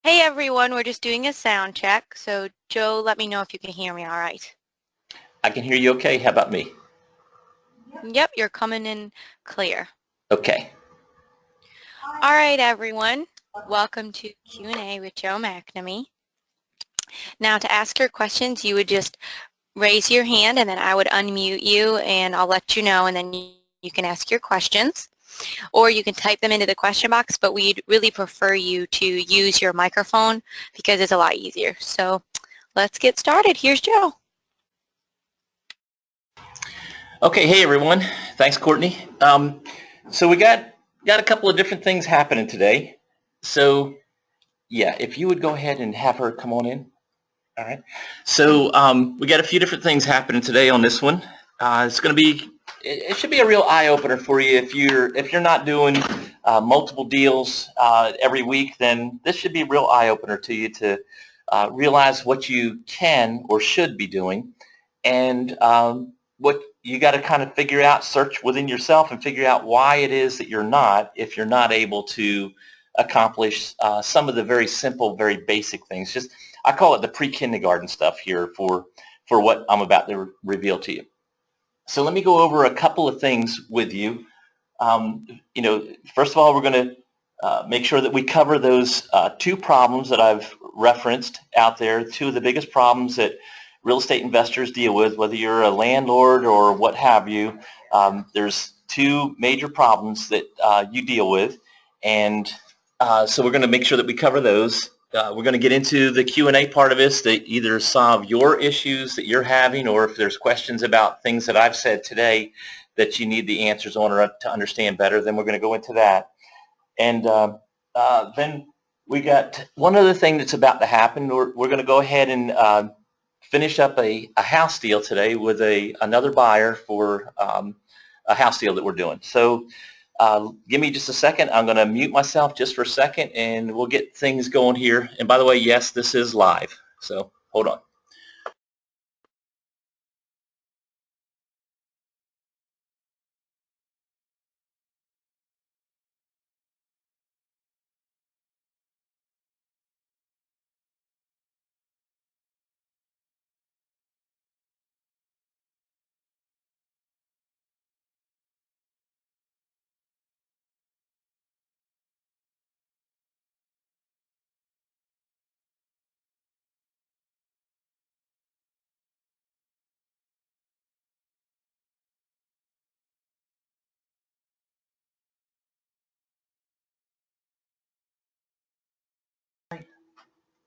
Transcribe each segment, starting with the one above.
Hey everyone, we're just doing a sound check. So Joe, let me know if you can hear me all right. I can hear you okay. How about me? Yep, you're coming in clear. Okay. All right, everyone. Welcome to Q&A with Joe McNamee. Now to ask your questions, you would just raise your hand and then I would unmute you and I'll let you know and then you can ask your questions. Or you can type them into the question box, but we'd really prefer you to use your microphone because it's a lot easier. So let's get started. Here's Joe. Okay. Hey everyone. Thanks, Courtney. So we got a couple of different things happening today. So yeah, if you would go ahead and have her come on in. All right. So we got a few different things happening today on this one. It's going to be. It should be a real eye opener for you if you're not doing multiple deals every week. Then this should be a real eye opener to you to realize what you can or should be doing, and what you got to kind of figure out, search within yourself and figure out why it is that you're not, if you're not able to accomplish some of the very simple, very basic things. Just I call it the pre-kindergarten stuff here for what I'm about to reveal to you. So let me go over a couple of things with you. First of all, we're going to make sure that we cover those two problems that I've referenced out there, two of the biggest problems that real estate investors deal with, whether you're a landlord or what have you. There's two major problems that you deal with, and so we're going to make sure that we cover those. We're going to get into the Q&A part of this to either solve your issues that you're having, or if there's questions about things that I've said today that you need the answers on or to understand better, then we're going to go into that. And then we got one other thing that's about to happen. We're going to go ahead and finish up a house deal today with another buyer for a house deal that we're doing. So give me just a second. I'm going to mute myself just for a second, and we'll get things going here. And by the way, yes, this is live. So hold on.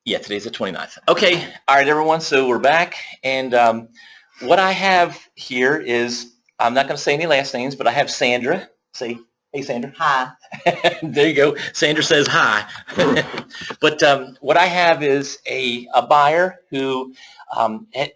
Yeah, today's the 29th. Okay, all right, everyone. So we're back, and what I have here is, I'm not going to say any last names, but I have Sandra. Say, hey, Sandra. Hi. There you go. Sandra says hi. But what I have is a buyer who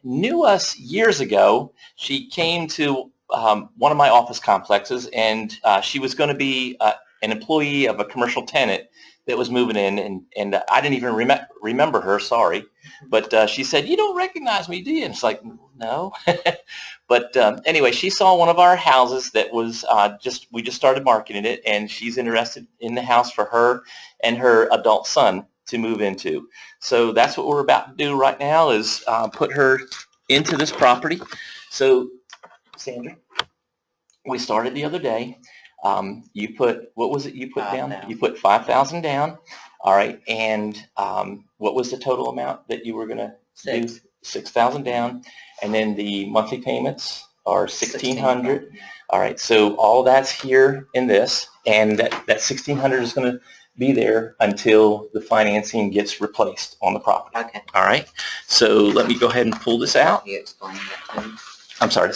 knew us years ago. She came to one of my office complexes, and she was going to be an employee of a commercial tenant that was moving in, and I didn't even remember her, sorry. But she said, "You don't recognize me, do you?" And it's like, no. But anyway, she saw one of our houses that was we just started marketing it, and she's interested in the house for her and her adult son to move into. So that's what we're about to do right now, is put her into this property. So Sandra, we started the other day. You put, what was it you put down? You put 5,000 down. All right. And what was the total amount that you were going to do? 6,000 down. And then the monthly payments are 1,600. All right. So all that's here in this, and that 1,600 is going to be there until the financing gets replaced on the property. Okay. All right. So let me go ahead and pull this out. You explained that to me. I'm sorry.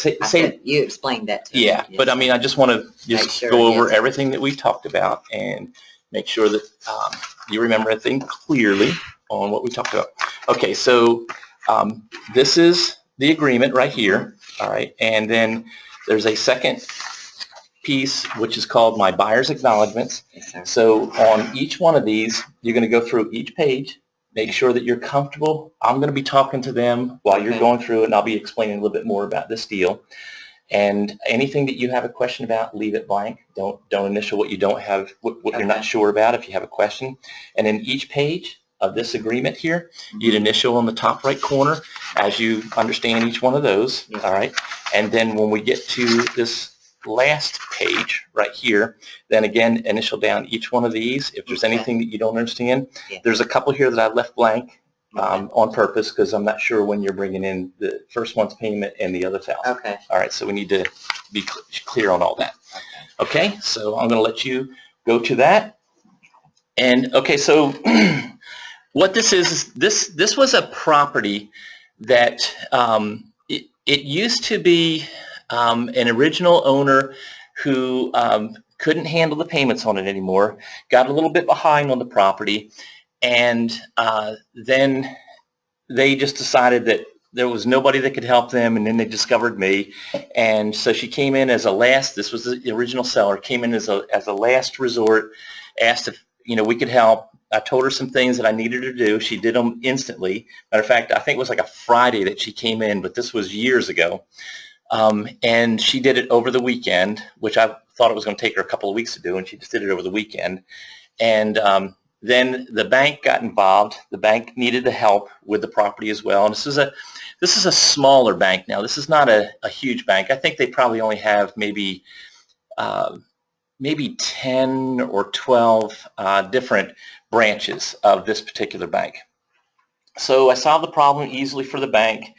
You explained that to me. Yeah, but I mean, I just want to just sure go I over get it. everything that we've talked about and make sure that you remember everything clearly on what we talked about. Okay, so this is the agreement right here, all right, and then there's a second piece which is called my buyer's acknowledgments. Yes, sir. So on each one of these, you're going to go through each page, make sure that you're comfortable. I'm going to be talking to them while you're going through it, and I'll be explaining a little bit more about this deal. And anything that you have a question about, leave it blank. Don't initial what you don't have, what you're not sure about if you have a question. And then each page, of this agreement here. You'd initial on the top right corner as you understand each one of those, all right? And then when we get to this last page right here, then again, initial down each one of these. If there's anything that you don't understand, there's a couple here that I left blank on purpose because I'm not sure when you're bringing in the first month's payment and the other $1,000. Okay. All right, so we need to be clear on all that. Okay, so I'm going to let you go to that. And okay, so what this is this was a property that it used to be an original owner who couldn't handle the payments on it anymore, got a little bit behind on the property, and then they just decided that there was nobody that could help them, and then they discovered me. And so she came in as a last, this was the original seller, came in as a last resort, asked if we could help. I told her some things that I needed her to do. She did them instantly. Matter of fact, I think it was like a Friday that she came in, but this was years ago. And she did it over the weekend, which I thought it was going to take her a couple of weeks to do, and she just did it over the weekend. And then the bank got involved. The bank needed the help with the property as well. And this is a smaller bank now. This is not a huge bank. I think they probably only have maybe 10 or 12 different branches of this particular bank. So I solved the problem easily for the bank.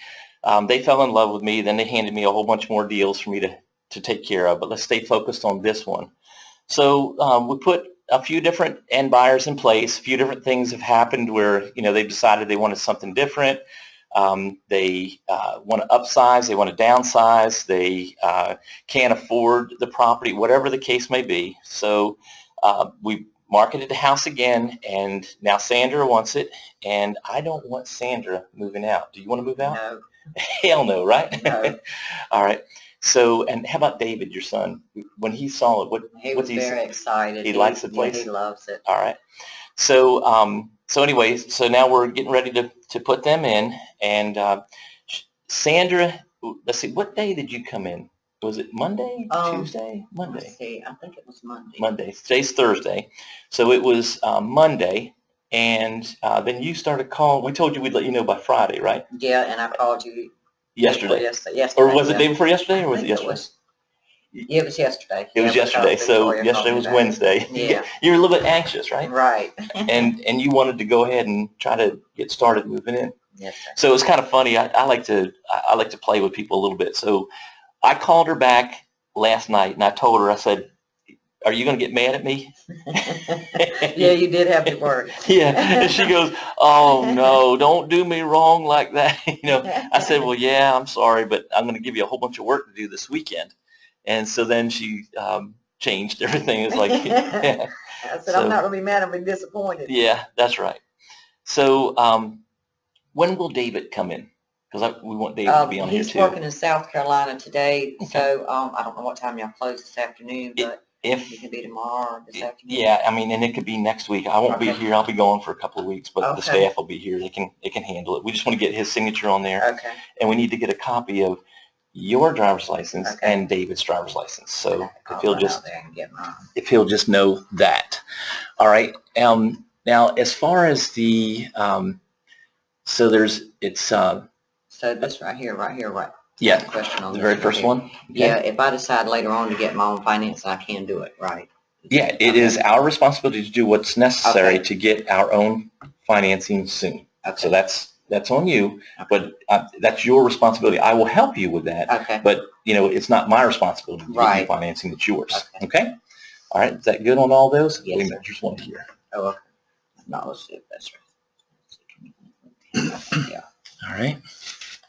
They fell in love with me. Then they handed me a whole bunch more deals for me to take care of. But let's stay focused on this one. So we put a few different end buyers in place. A few different things have happened where they decided they wanted something different. They want to upsize, they want to downsize, they can't afford the property, whatever the case may be. So we marketed the house again, and now Sandra wants it, and I don't want Sandra moving out. Do you want to move out? No. Hell no, right? No. All right. So, and how about David, your son? When he saw it, he was very excited. He likes the place? Yeah, he loves it. All right. So, so anyway, so now we're getting ready to put them in, and Sandra, let's see, what day did you come in? Was it Monday, Tuesday, Monday? Let's see, I think it was Monday. Monday. Today's Thursday, so it was Monday, and then you started calling. We told you we'd let you know by Friday, right? Yeah, and I called you yesterday. Yesterday, or was it day before yesterday, or was it yesterday? Yeah, it was yesterday. It was yesterday. So yesterday was Wednesday. Yeah. You were a little bit anxious, right? Right. and you wanted to go ahead and try to get started moving in. Yes, sir. So it's kind of funny. I like to play with people a little bit. So I called her back last night, and I told her, I said, "Are you going to get mad at me?" Yeah, you did have to work. Yeah, and she goes, "Oh no, don't do me wrong like that." I said, "Well, yeah, I'm sorry, but I'm going to give you a whole bunch of work to do this weekend." And so then she changed everything. It's like, yeah. I said, I'm not really mad. I'm disappointed. Yeah, that's right. So when will David come in? Because we want David to be on here too. He's working in South Carolina today, so I don't know what time y'all close this afternoon, but it can be tomorrow or this afternoon. Yeah, I mean, and it could be next week. I won't be here. I'll be gone for a couple of weeks, but the staff will be here. They can handle it. We just want to get his signature on there. Okay. And we need to get a copy of your driver's license and David's driver's license. So if he'll just know that. All right. Now as far as the so this right here. Yeah. Question on the very first one. Okay. Yeah. If I decide later on to get my own finance, I can do it, right? Yeah. It is our responsibility to do what's necessary to get our own financing soon. Okay. So that's on you, but that's your responsibility. I will help you with that, but it's not my responsibility to get you financing. It's yours. Okay. All right. Is that good on all those? Yes. Just one here. Oh, okay. No, let's see if that's right. Yeah. All right.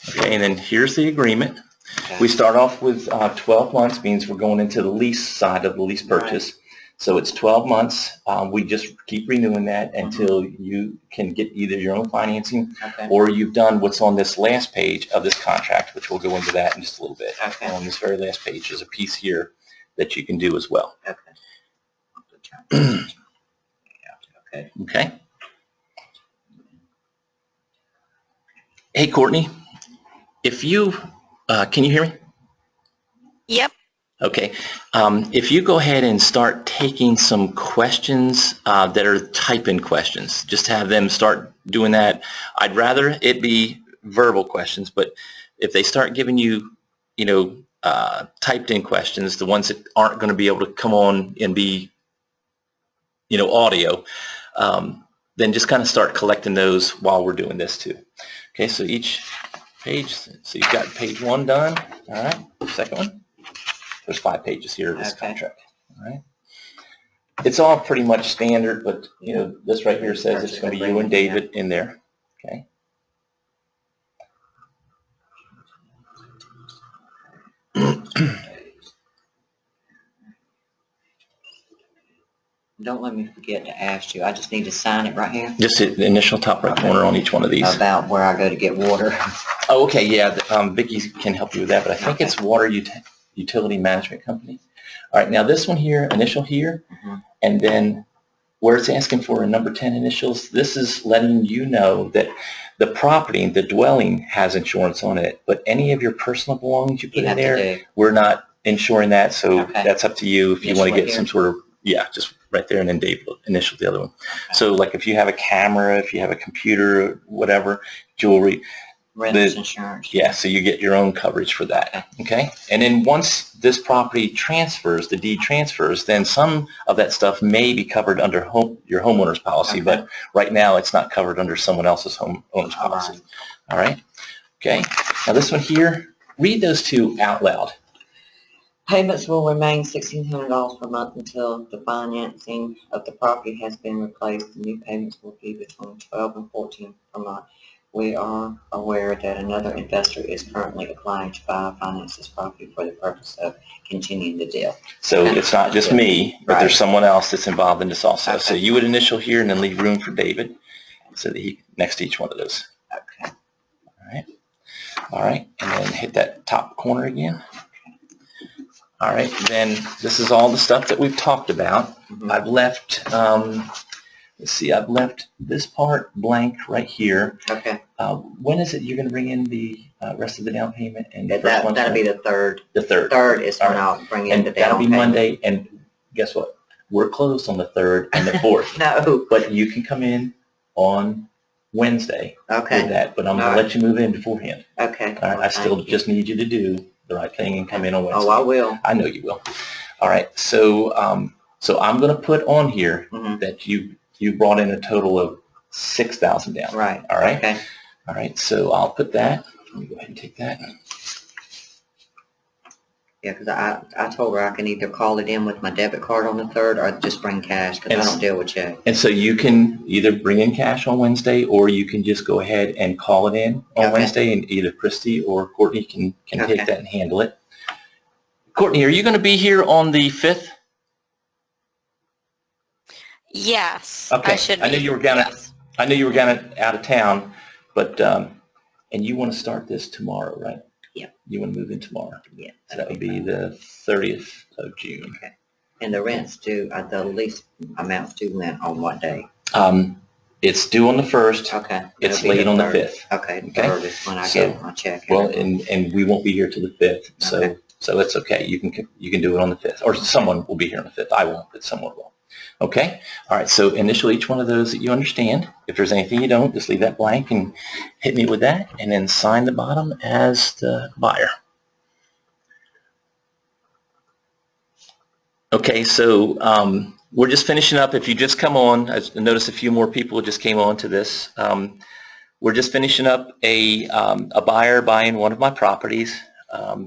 Okay. And then here's the agreement. Okay. We start off with 12 months, means we're going into the lease side of the lease purchase. Right. So it's 12 months. We just keep renewing that until you can get either your own financing or you've done what's on this last page of this contract, which we'll go into that in just a little bit. Okay. On this very last page, there's a piece here that you can do as well. Okay. Okay. Hey, Courtney, if you, can you hear me? Yep. Okay. If you go ahead and start taking some questions that are type-in questions, just have them start doing that. I'd rather it be verbal questions, but if they start giving you, typed-in questions, the ones that aren't going to be able to come on and be, audio, then just kind of start collecting those while we're doing this too. Okay, so each page, so you've got page 1 done. All right, second one. There's 5 pages here of this contract. All right. It's all pretty much standard, but this right here says it's going to be you and David in there. Okay. Don't let me forget to ask you. I just need to sign it right here. Just hit the initial top right corner on each one of these. About where I go to get water. Oh, okay. Yeah. Vicki can help you with that, but I think it's Water Utility Management Company. All right. Now this one here, initial here, and then where it's asking for a number 10 initials, this is letting you know that the property, the dwelling, has insurance on it, but any of your personal belongings you put in there, we're not insuring that, so that's up to you if you want to get some sort of, just right there, and then Dave will initial the other one. So like if you have a camera, if you have a computer, whatever, jewelry, renter's insurance. Yeah, so you get your own coverage for that. Okay, and then once this property transfers, the deed transfers, then some of that stuff may be covered under your homeowner's policy, but right now it's not covered under someone else's homeowner's policy. All right. Okay. Now this one here, read those two out loud. Payments will remain $1,600 per month until the financing of the property has been replaced. The new payments will be between $12 and $14 per month. We are aware that another investor is currently applying to buy finance this property for the purpose of continuing the deal. So it's not just me, but there's someone else that's involved in this also. So you would initial here and then leave room for David so that he next to each one of those. Okay. All right. All right. And then hit that top corner again. All right. Then this is all the stuff that we've talked about. I've left, let's see, I've left this part blank right here. Okay. When is it you're going to bring in the rest of the down payment? And that'll be the 3rd. The 3rd. 3rd is when I'll bring in the down payment. That'll be Monday. And guess what? We're closed on the 3rd and the 4th. No. But you can come in on Wednesday with that. But I'm going to let you move in beforehand. Okay. All right. I still just need you to do the right thing and come in on Wednesday. Oh, I will. I know you will. All right. So so I'm going to put on here that you brought in a total of $6,000 down. Right. All right. Okay. All right. So I'll put that. Let me go ahead and take that. Yeah, because I told her I can either call it in with my debit card on the 3rd or just bring cash because I don't deal with check. And so you can either bring in cash on Wednesday or you can just go ahead and call it in on Wednesday, and either Christy or Courtney can take that and handle it. Courtney, are you going to be here on the 5th? Yes. Okay. I should be. I knew you were out of town, but and you want to start this tomorrow, right? Yeah. You want to move in tomorrow? Yeah. So that would be the 30th of June. Okay. And the rent's due, the lease amount's due on what day? It's due on the 1st. Okay. It's late on the 5th. Okay. The 3rd is when I get my check. Well, and we won't be here till the 5th, so it's okay. You can do it on the 5th, or someone will be here on the 5th. I won't, but someone will. Okay. All right. So initial each one of those that you understand. If there's anything you don't, just leave that blank and hit me with that, and then sign the bottom as the buyer. Okay. So we're just finishing up. If you just come on, I noticed a few more people just came on to this. We're just finishing up a buyer buying one of my properties.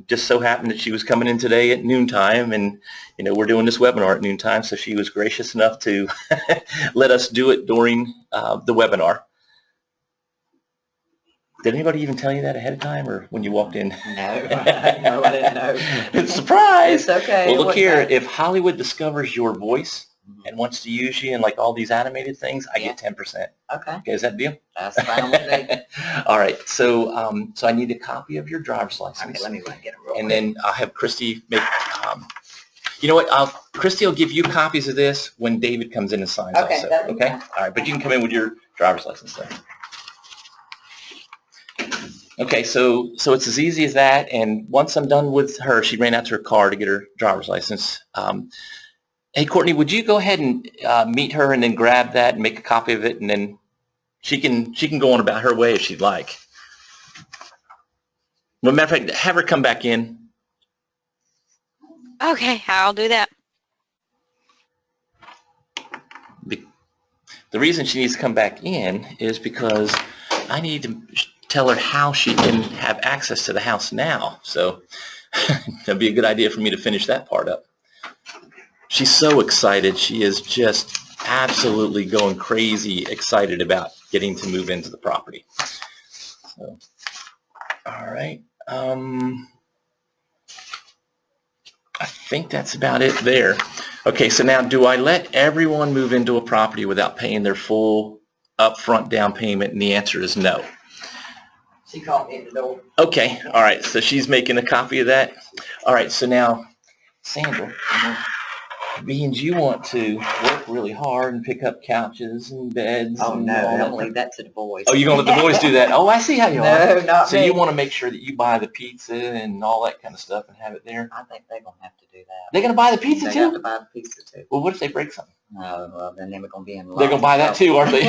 Just so happened that she was coming in today at noontime, and we're doing this webinar at noontime, so she was gracious enough to let us do it during the webinar. Did anybody even tell you that ahead of time, or when you walked in? No, I didn't know. It's a surprise. It's okay. Well, look here. If Hollywood discovers your voice and wants to use you in like all these animated things, I get 10%. Okay. Okay, is that the deal? That's fine with me. All right. So so I need a copy of your driver's license. Okay, let me go and get them real And quick. then I'll have Christy make. You know what? Christy will give you copies of this when David comes in and signs. Okay, Also. that'd be Okay. fine. All right, but you can come in with your driver's license then. Okay, so it's as easy as that. And once I'm done with her, she ran out to her car to get her driver's license. Hey, Courtney, would you go ahead and meet her and then grab that and make a copy of it, and then she can go on about her way if she'd like. Well, matter of fact, have her come back in. Okay, I'll do that. The reason she needs to come back in is because I need to tell her how she can have access to the house now. So that'd be a good idea for me to finish that part up. She's so excited. She is just absolutely going crazy excited about getting to move into the property. So, all right. I think that's about it there. Okay, so now do I let everyone move into a property without paying their full upfront down payment? And the answer is no. She called me at the door. Okay, all right, so she's making a copy of that. All right, so now, Sandra, being you want to work really hard and pick up couches and beds. Oh, and no, all don't that. leave that to the boys. Oh, you're going to let the boys do that? Oh, I see how you are. No, not So me. you want to make sure that you buy the pizza and all that kind of stuff and have it there? I think they're going to have to do that. They're going to buy the pizza They got to too? buy the pizza too. Well, what if they break something? No, well, then they're going to be in They're going to buy that too, aren't they?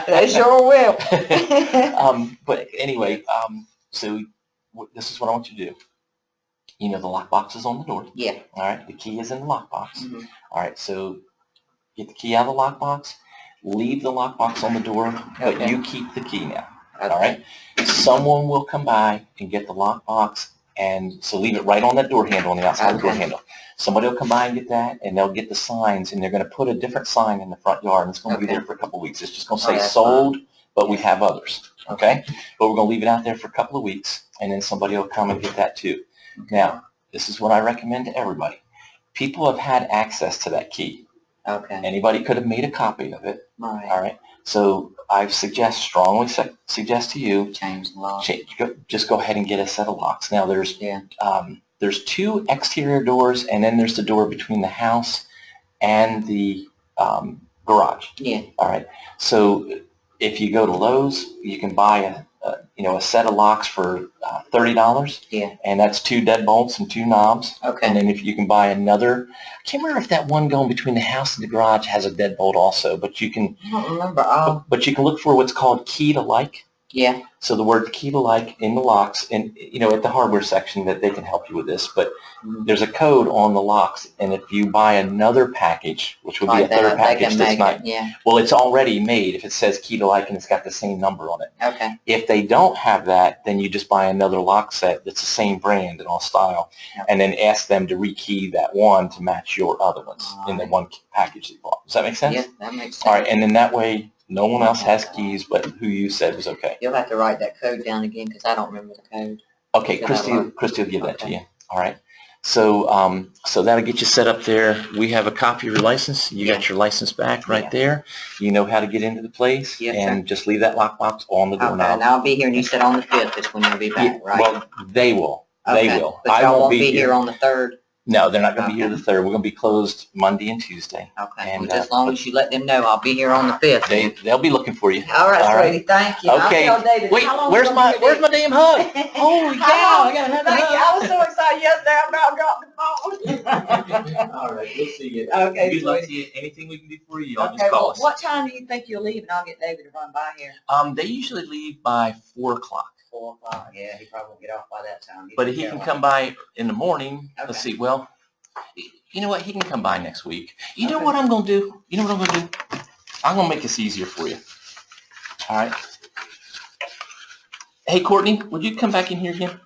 They sure will. But anyway, so this is what I want you to do. You know the lockbox is on the door. Yeah. All right, the key is in the lockbox. Mm-hmm. All right, so get the key out of the lockbox, leave the lockbox on the door, but Okay. you keep the key now. Okay. All right, someone will come by and get the lockbox, and so leave it right on that door handle, on the outside of the door Okay. handle. Somebody will come by and get that, and they'll get the signs, and they're going to put a different sign in the front yard, and it's going to be Okay. there for a couple of weeks. It's just going to Oh, say that's sold, but we have others. Okay, but we're going to leave it out there for a couple of weeks, and then somebody will come and get that too. Now, this is what I recommend to everybody. People have had access to that key. Okay. Anybody could have made a copy of it. All right. All right. So I strongly suggest to you, Change the lock. just go ahead and get a set of locks. Now there's Yeah. there's 2 exterior doors, and then there's the door between the house and the garage. Yeah. All right. So if you go to Lowe's, you can buy a set of locks for $30. Yeah. And that's 2 deadbolts and 2 knobs. Okay. And then if you can buy another, I can't remember if that one going between the house and the garage has a deadbolt also, but you can I don't remember. but you can look for what's called key to like. Yeah. So the word key to like in the locks, and at the hardware section that they can help you with this, but Mhm. there's a code on the locks, and if you buy another package, which would be a Like third that, they package can that's make not, it. Yeah. well, it's already made if it says key to like and it's got the same number on it. Okay. If they don't have that, then you just buy another lock set that's the same brand and all style, and then ask them to rekey that one to match your other ones in the one package that you bought. Does that make sense? Yeah, that makes sense. All right, and then that way, no one else has keys but who you said was okay. You'll have to write that code down again because I don't remember the code. Okay, Is that Christy will give that to Okay. you. All right. So so that'll get you set up there. We have a copy of your license. You got your license back right Yeah. there. You know how to get into the place, Yes, and just leave that lockbox on the Okay, doorknob. and I'll be here, and you said on the 5th is when you'll be back, right? Well, they will. They Okay, will. But I y'all won't be here on the 3rd? No, they're not going to be here Okay. the 3rd. We're going to be closed Monday and Tuesday. Okay, And, well, just as long as you let them know, I'll be here on the 5th. They'll be looking for you. All right, All right. sweetie, thank you. Okay. I'll tell David, Wait, how long where's you my gonna be? damn hug? Holy cow! I gotta have Thank you. that I was so excited yesterday, I about dropped the phone. All right, we'll see you. Okay, Good luck sweetie. to you. Anything we can do for you, y'all Okay, just call well, us. what time do you think you'll leave, and I'll get David to run by here? They usually leave by 4 o'clock. 4 o'clock, yeah, he probably won't get off by that time. He's But in he can Carolina. come by in the morning. Let's Okay. see. Well, you know what? He can come by next week. You know Okay. what I'm going to do? You know what I'm going to do? I'm going to make this easier for you. All right. Hey, Courtney, would you come back in here again?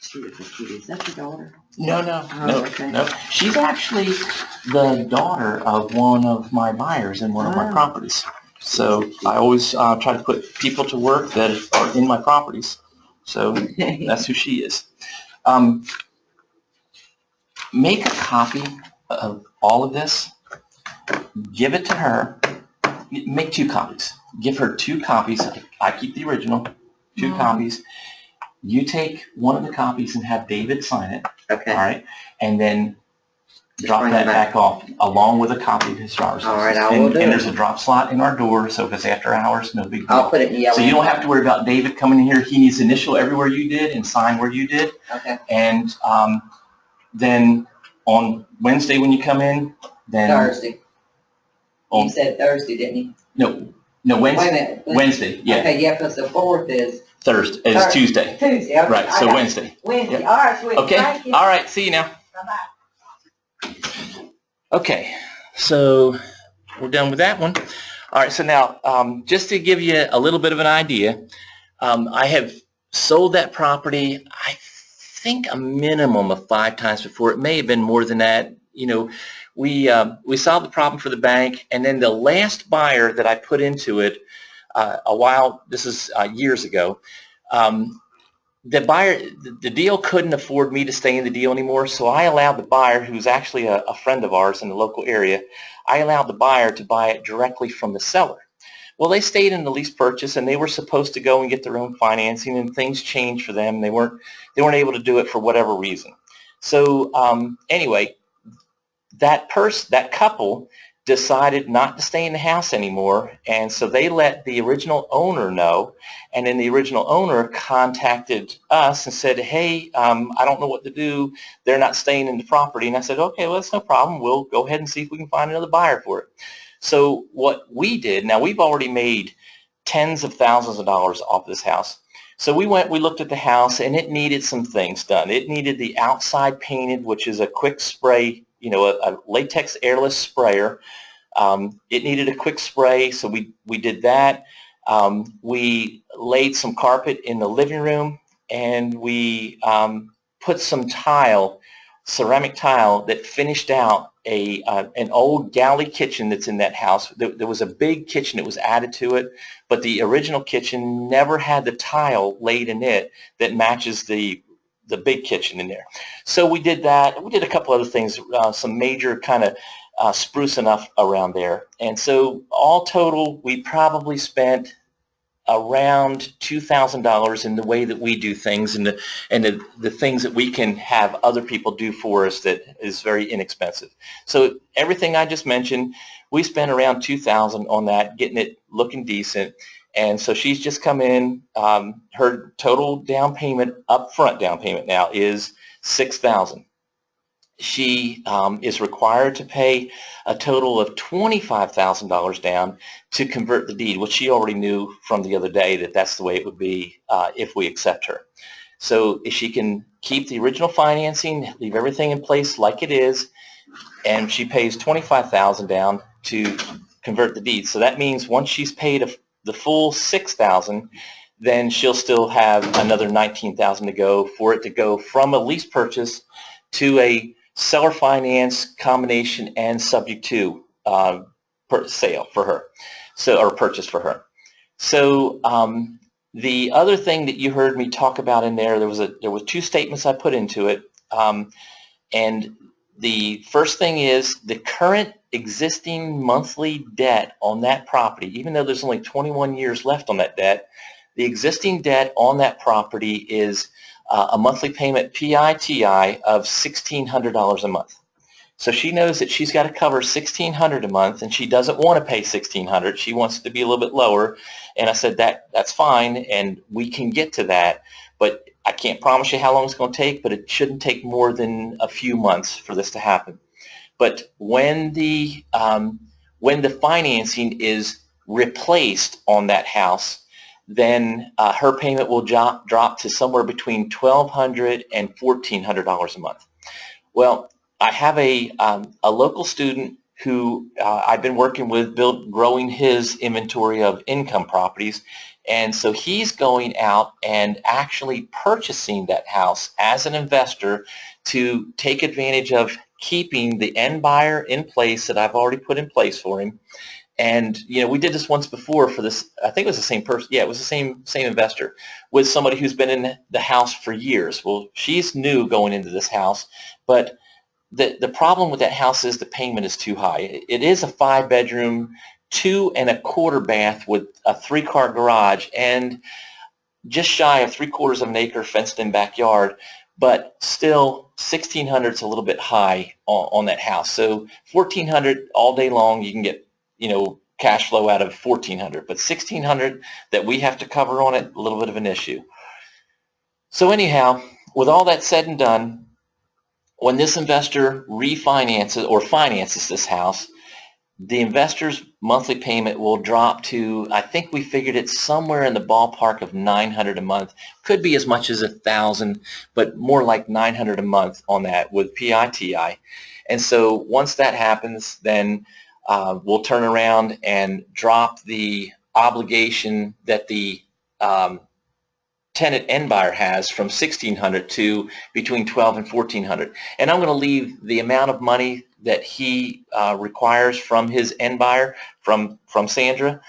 She is a cutie. Is that your daughter? No, no, Oh, no, okay. no. She's actually the daughter of one of my buyers in one of my Oh. properties. So I always try to put people to work that are in my properties. So that's who she is. Make a copy of all of this. Give it to her. Make 2 copies. Give her 2 copies. I keep the original. 2 Mhm. copies. You take one of the copies and have David sign it. Okay. All right. And then drop bring that it back. back off along with a copy of his driver's All right, license. I will And do there's it. a drop slot in our door, so if it's after hours, no big I'll deal. put it in yellow. So you don't have to worry about David coming in here. He needs to initial everywhere you did and sign where you did. Okay. And then on Wednesday when you come in, then Thursday. on, You said Thursday, didn't you? no, Wait a Wednesday. minute. Wednesday, yeah. Okay, yeah, because the 4th is Thursday, it's Tuesday. Tuesday. Okay, Right, I so got it. Wednesday. Wednesday. Yeah. All right, sweet. Okay, Thank you. all right, see you now. Bye-bye. Okay, so we're done with that one. All right, so now just to give you a little bit of an idea, I have sold that property, I think a minimum of 5 times before. It may have been more than that. You know, we solved the problem for the bank, and then the last buyer that I put into it this is years ago, the buyer, the deal couldn't afford me to stay in the deal anymore, so I allowed the buyer, who's actually a friend of ours in the local area, I allowed the buyer to buy it directly from the seller. Well, they stayed in the lease purchase, and they were supposed to go and get their own financing, and things changed for them. They weren't able to do it for whatever reason. So anyway, that couple decided not to stay in the house anymore, and so they let the original owner know, and then the original owner contacted us and said, hey, I don't know what to do. They're not staying in the property. And I said, okay, well, that's no problem. We'll go ahead and see if we can find another buyer for it. So what we did, now we've already made tens of thousands of dollars off this house. So we looked at the house, and it needed some things done. It needed the outside painted, which is a quick spray, you know, a latex airless sprayer. It needed a quick spray, so we did that. We laid some carpet in the living room, and we put some tile, ceramic tile, that finished out an old galley kitchen that's in that house. There was a big kitchen that was added to it, but the original kitchen never had the tile laid in it that matches the big kitchen in there. So we did that. We did a couple other things, some major kind of sprucing up around there. And so all total, we probably spent around $2,000 in the way that we do things, and the things that we can have other people do for us that is very inexpensive. So everything I just mentioned, we spent around $2,000 on that, getting it looking decent. And so she's just come in. Her total down payment, upfront down payment now, is $6,000. She is required to pay a total of $25,000 down to convert the deed, which she already knew from the other day that that's the way it would be if we accept her. So if she can keep the original financing, leave everything in place like it is, and she pays $25,000 down to convert the deed. So that means once she's paid the full $6,000, then she'll still have another $19,000 to go for it to go from a lease purchase to a seller finance combination and subject to sale for her, or purchase for her. So the other thing that you heard me talk about in there, there were 2 statements I put into it, and the first thing is the current existing monthly debt on that property, even though there's only 21 years left on that debt, the existing debt on that property is a monthly payment PITI of $1,600 a month. So she knows that she's got to cover $1,600 a month, and she doesn't want to pay $1,600. She wants it to be a little bit lower. And I said that's fine, and we can get to that. But I can't promise you how long it's going to take, but it shouldn't take more than a few months for this to happen. But when the financing is replaced on that house, then her payment will drop to somewhere between $1,200 and $1,400 a month. Well, I have a local student who I've been working with, growing his inventory of income properties, and so he's going out and actually purchasing that house as an investor to take advantage of keeping the end buyer in place that I've already put in place for him. And you know, we did this once before for this. I think it was the same person. Yeah, it was the same investor, with somebody who's been in the house for years. Well, she's new going into this house, but the problem with that house is the payment is too high. It is a 5-bedroom, 2 1/4 bath with a 3-car garage and just shy of 3/4 of an acre fenced-in backyard. but still 1,600 is a little bit high on that house. So 1,400 all day long, you can get, you know, cash flow out of 1,400, but 1,600 that we have to cover on it, a little bit of an issue. So anyhow, with all that said and done, when this investor refinances or finances this house, the investor's monthly payment will drop to, I think we figured it somewhere in the ballpark of $900 a month. Could be as much as $1,000, but more like $900 a month on that with PITI. And so once that happens, then we'll turn around and drop the obligation that the tenant end buyer has from $1,600 to between $1,200 and $1,400. And I'm going to leave the amount of money that he requires from his end buyer, from Sandra.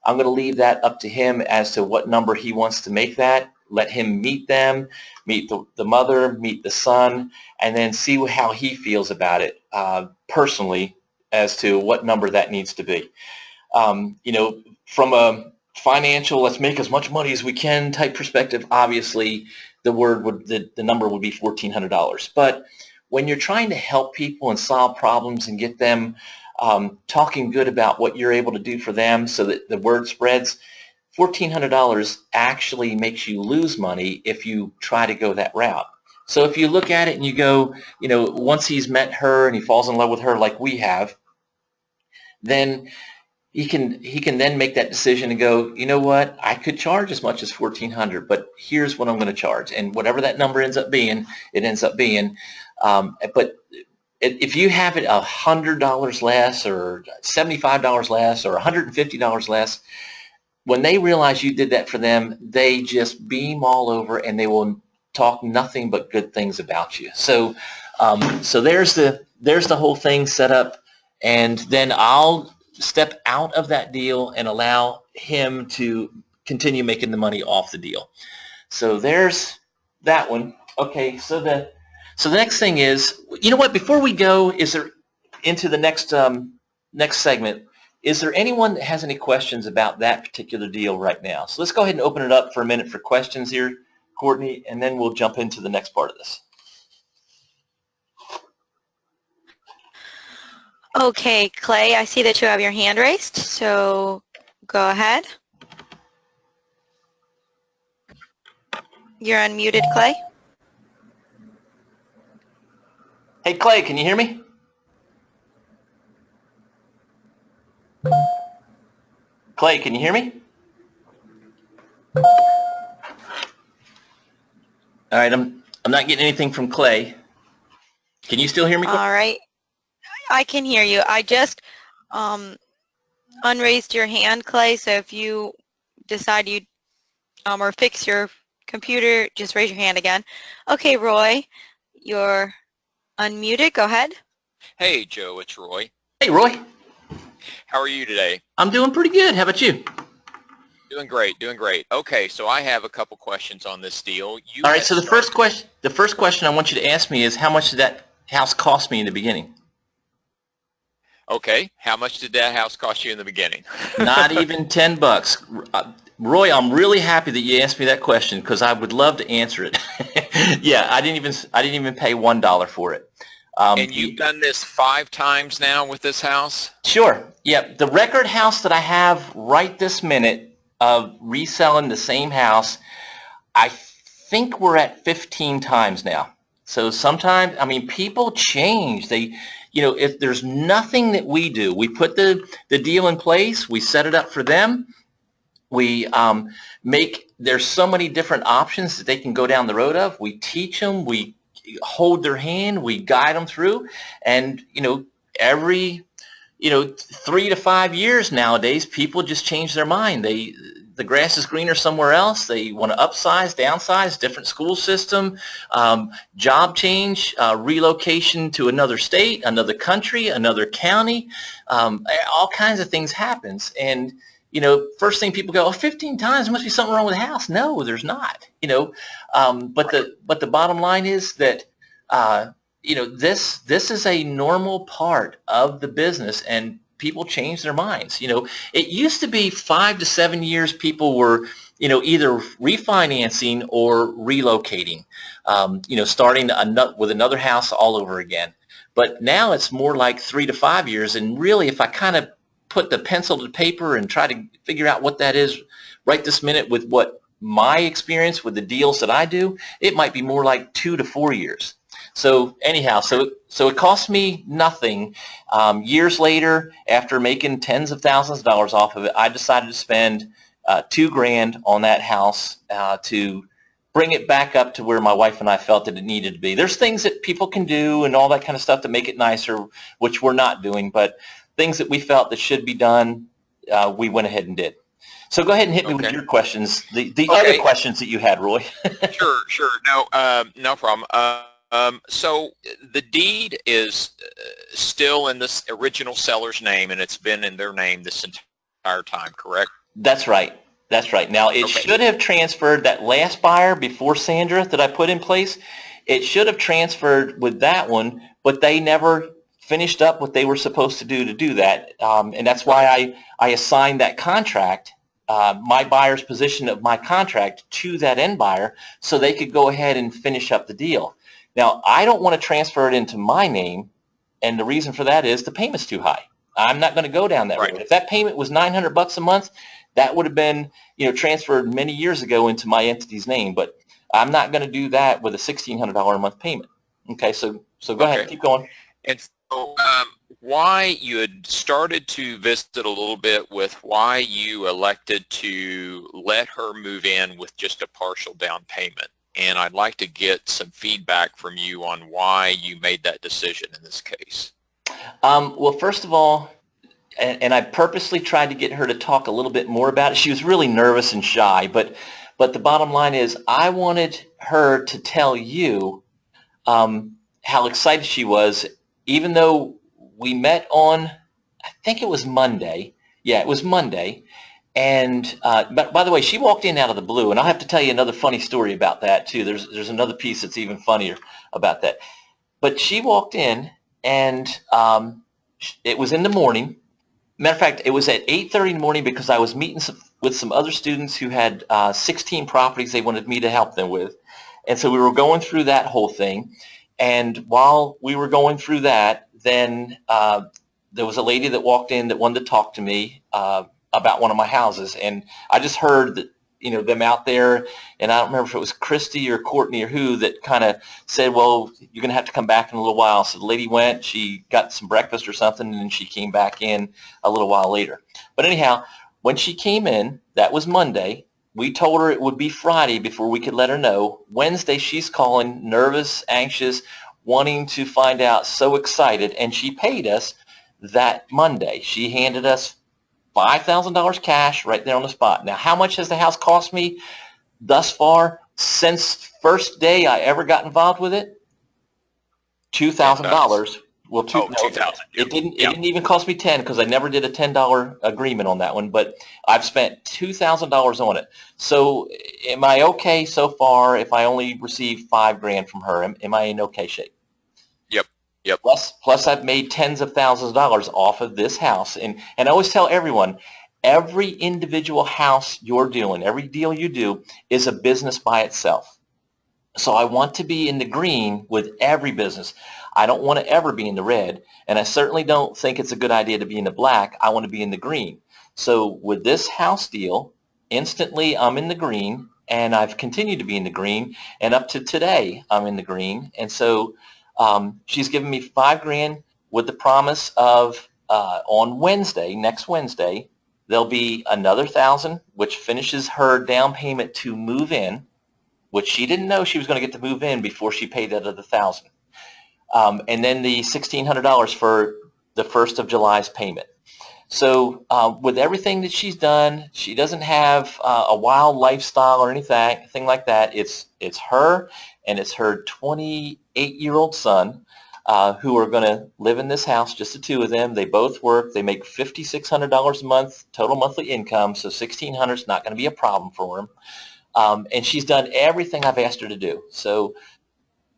I'm going to leave that up to him as to what number he wants to make that. Let him meet them, meet the mother, meet the son, and then see how he feels about it personally as to what number that needs to be. You know, from a financial, let's make as much money as we can type perspective, obviously the number would be $1,400. But when you're trying to help people and solve problems and get them talking good about what you're able to do for them so that the word spreads, $1,400 actually makes you lose money if you try to go that route. So if you look at it and you go, you know, once he's met her and he falls in love with her like we have, then he can then make that decision and go, you know what, I could charge as much as $1,400, but here's what I'm going to charge. And whatever that number ends up being, it ends up being. But if you have it $100 less or $75 less or $150 less, when they realize you did that for them, they just beam all over and they will talk nothing but good things about you. So, so there's the whole thing set up, and then I'll step out of that deal and allow him to continue making the money off the deal. So there's that one. Okay, so the next thing is, you know what, before we go into the next next segment, is there anyone that has any questions about that particular deal right now? So let's go ahead and open it up for a minute for questions here, Courtney, and then we'll jump into the next part of this. Okay, Clay, I see that you have your hand raised, so go ahead. You're unmuted, Clay. Hey, Clay, can you hear me? Clay, can you hear me? All right, I'm not getting anything from Clay. Can you still hear me, Clay? All right. I can hear you. I just unraised your hand, Clay, so if you decide you or fix your computer, just raise your hand again. Okay, Roy, you're unmuted. Go ahead. Hey, Joe, it's Roy. Hey, Roy. How are you today? I'm doing pretty good. How about you? Doing great, doing great. Okay, so I have a couple questions on this deal. All right, so the first question I want you to ask me is, how much did that house cost me in the beginning? Okay, how much did that house cost you in the beginning? Not even $10. Roy, I'm really happy that you asked me that question because I would love to answer it. Yeah, I didn't even pay $1 for it. And you've done this 5 times now with this house? Sure. Yeah, the record house that I have right this minute of reselling the same house, I think we're at 15 times now. So sometimes, I mean, people change. They, you know, if there's nothing that we do, we put the deal in place, we set it up for them, we there's so many different options that they can go down the road of. We teach them, we hold their hand, we guide them through, and, you know, every, 3 to 5 years nowadays, people just change their mind. The grass is greener somewhere else. They want to upsize, downsize, different school system, job change, relocation to another state, another country, another county. All kinds of things happens. And, first thing people go, 15 times, there must be something wrong with the house. No, there's not, but the bottom line is that, this is a normal part of the business, and people change their minds. It used to be 5 to 7 years people were, either refinancing or relocating, starting with another house all over again. But now it's more like 3 to 5 years, and really if I kind of put the pencil to paper and try to figure out what that is right this minute with what my experience with the deals that I do, it might be more like 2 to 4 years. So anyhow, so it cost me nothing. Years later, after making tens of thousands of dollars off of it, I decided to spend $2,000 on that house to bring it back up to where my wife and I felt that it needed to be. There's things that people can do and all that kind of stuff to make it nicer, which we're not doing, but things that we felt that should be done, we went ahead and did. So go ahead and hit me with your questions, the other questions that you had, Roy. Sure. No problem. So the deed is still in this original seller's name, and it's been in their name this entire time, correct? That's right. Now, it should have transferred, that last buyer before Sandra that I put in place, it should have transferred with that one, but they never finished up what they were supposed to do that. And that's why I assigned that contract, my buyer's position of my contract, to that end buyer so they could go ahead and finish up the deal. Now, I don't want to transfer it into my name, and the reason for that is the payment's too high. I'm not going to go down that road. If that payment was $900 a month, that would have been, transferred many years ago into my entity's name, but I'm not going to do that with a $1,600 a month payment. Okay, so go ahead, keep going. And so why you had started to visit a little bit with why you elected to let her move in with just a partial down payment. And I'd like to get some feedback from you on why you made that decision in this case. Well, first of all, and I purposely tried to get her to talk a little bit more about it. She was really nervous and shy, but the bottom line is I wanted her to tell you how excited she was, even though we met on, I think it was Monday. Yeah, it was Monday. And but by the way, she walked in out of the blue, and I'll have to tell you another funny story about that too. There's another piece that's even funnier about that. But she walked in, and it was in the morning. Matter of fact, it was at 8:30 in the morning because I was meeting with some other students who had 16 properties they wanted me to help them with. And so we were going through that whole thing. And while we were going through that, then there was a lady that walked in that wanted to talk to me about one of my houses. And I just heard that, them out there, and I don't remember if it was Christy or Courtney or who that kind of said, well, you're going to have to come back in a little while. So the lady went, she got some breakfast or something, and then she came back in a little while later. But anyhow, when she came in, that was Monday. We told her it would be Friday before we could let her know. Wednesday, she's calling, nervous, anxious, wanting to find out, so excited, and she paid us that Monday. She handed us $5,000 cash right there on the spot. Now, how much has the house cost me thus far since first day I ever got involved with it? $2,000. Well, $2,000. It didn't even cost me $10 because I never did a $10 agreement on that one. But I've spent $2,000 on it. So, am I okay so far if I only receive $5,000 from her? Am I in okay shape? Yep. Plus, I've made tens of thousands of dollars off of this house. And I always tell everyone, every individual house you're doing, every deal you do is a business by itself. So I want to be in the green with every business. I don't want to ever be in the red. And I certainly don't think it's a good idea to be in the black. I want to be in the green. So with this house deal, instantly I'm in the green, and I've continued to be in the green. And up to today, I'm in the green. And so she's given me $5,000 with the promise of on Wednesday, next Wednesday, there'll be another $1,000, which finishes her down payment to move in, which she didn't know she was going to get to move in before she paid that other $1,000. And then the $1,600 for the 1st of July's payment. So with everything that she's done, she doesn't have a wild lifestyle or anything like that. It's her and it's her 28-year-old son who are going to live in this house, just the two of them. They both work. They make $5,600 a month total monthly income, so $1,600 is not going to be a problem for them. And she's done everything I've asked her to do. So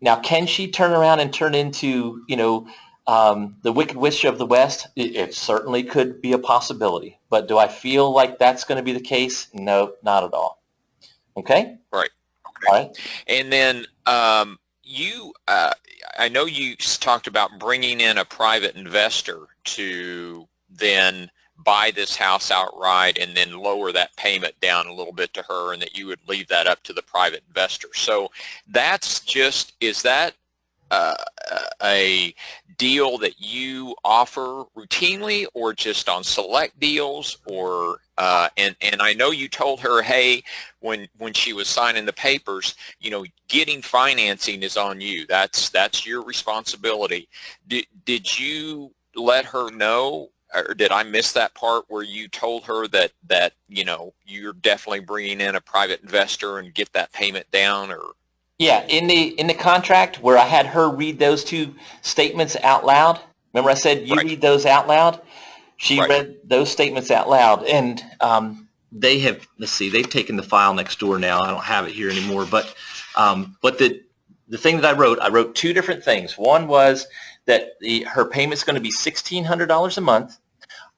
now, can she turn around and turn into, the Wicked Witch of the West? It certainly could be a possibility. But do I feel like that's going to be the case? No, not at all. Okay? Right. Okay. All right. And then I know you talked about bringing in a private investor to then buy this house outright and then lower that payment down a little bit to her, and that you would leave that up to the private investor. So that's just, is that a deal that you offer routinely, or just on select deals, or and I know you told her, hey, when she was signing the papers, you know, getting financing is on you. That's your responsibility. Did you let her know, or did I miss that part where you told her that you know, you're definitely bringing in a private investor and get that payment down? Or Yeah, in the contract where I had her read those two statements out loud, remember I said you Right. read those out loud? She Right. read those statements out loud, and they have, let's see, they've taken the file next door now. I don't have it here anymore, but the thing that I wrote two different things. One was that her payment's going to be $1,600 a month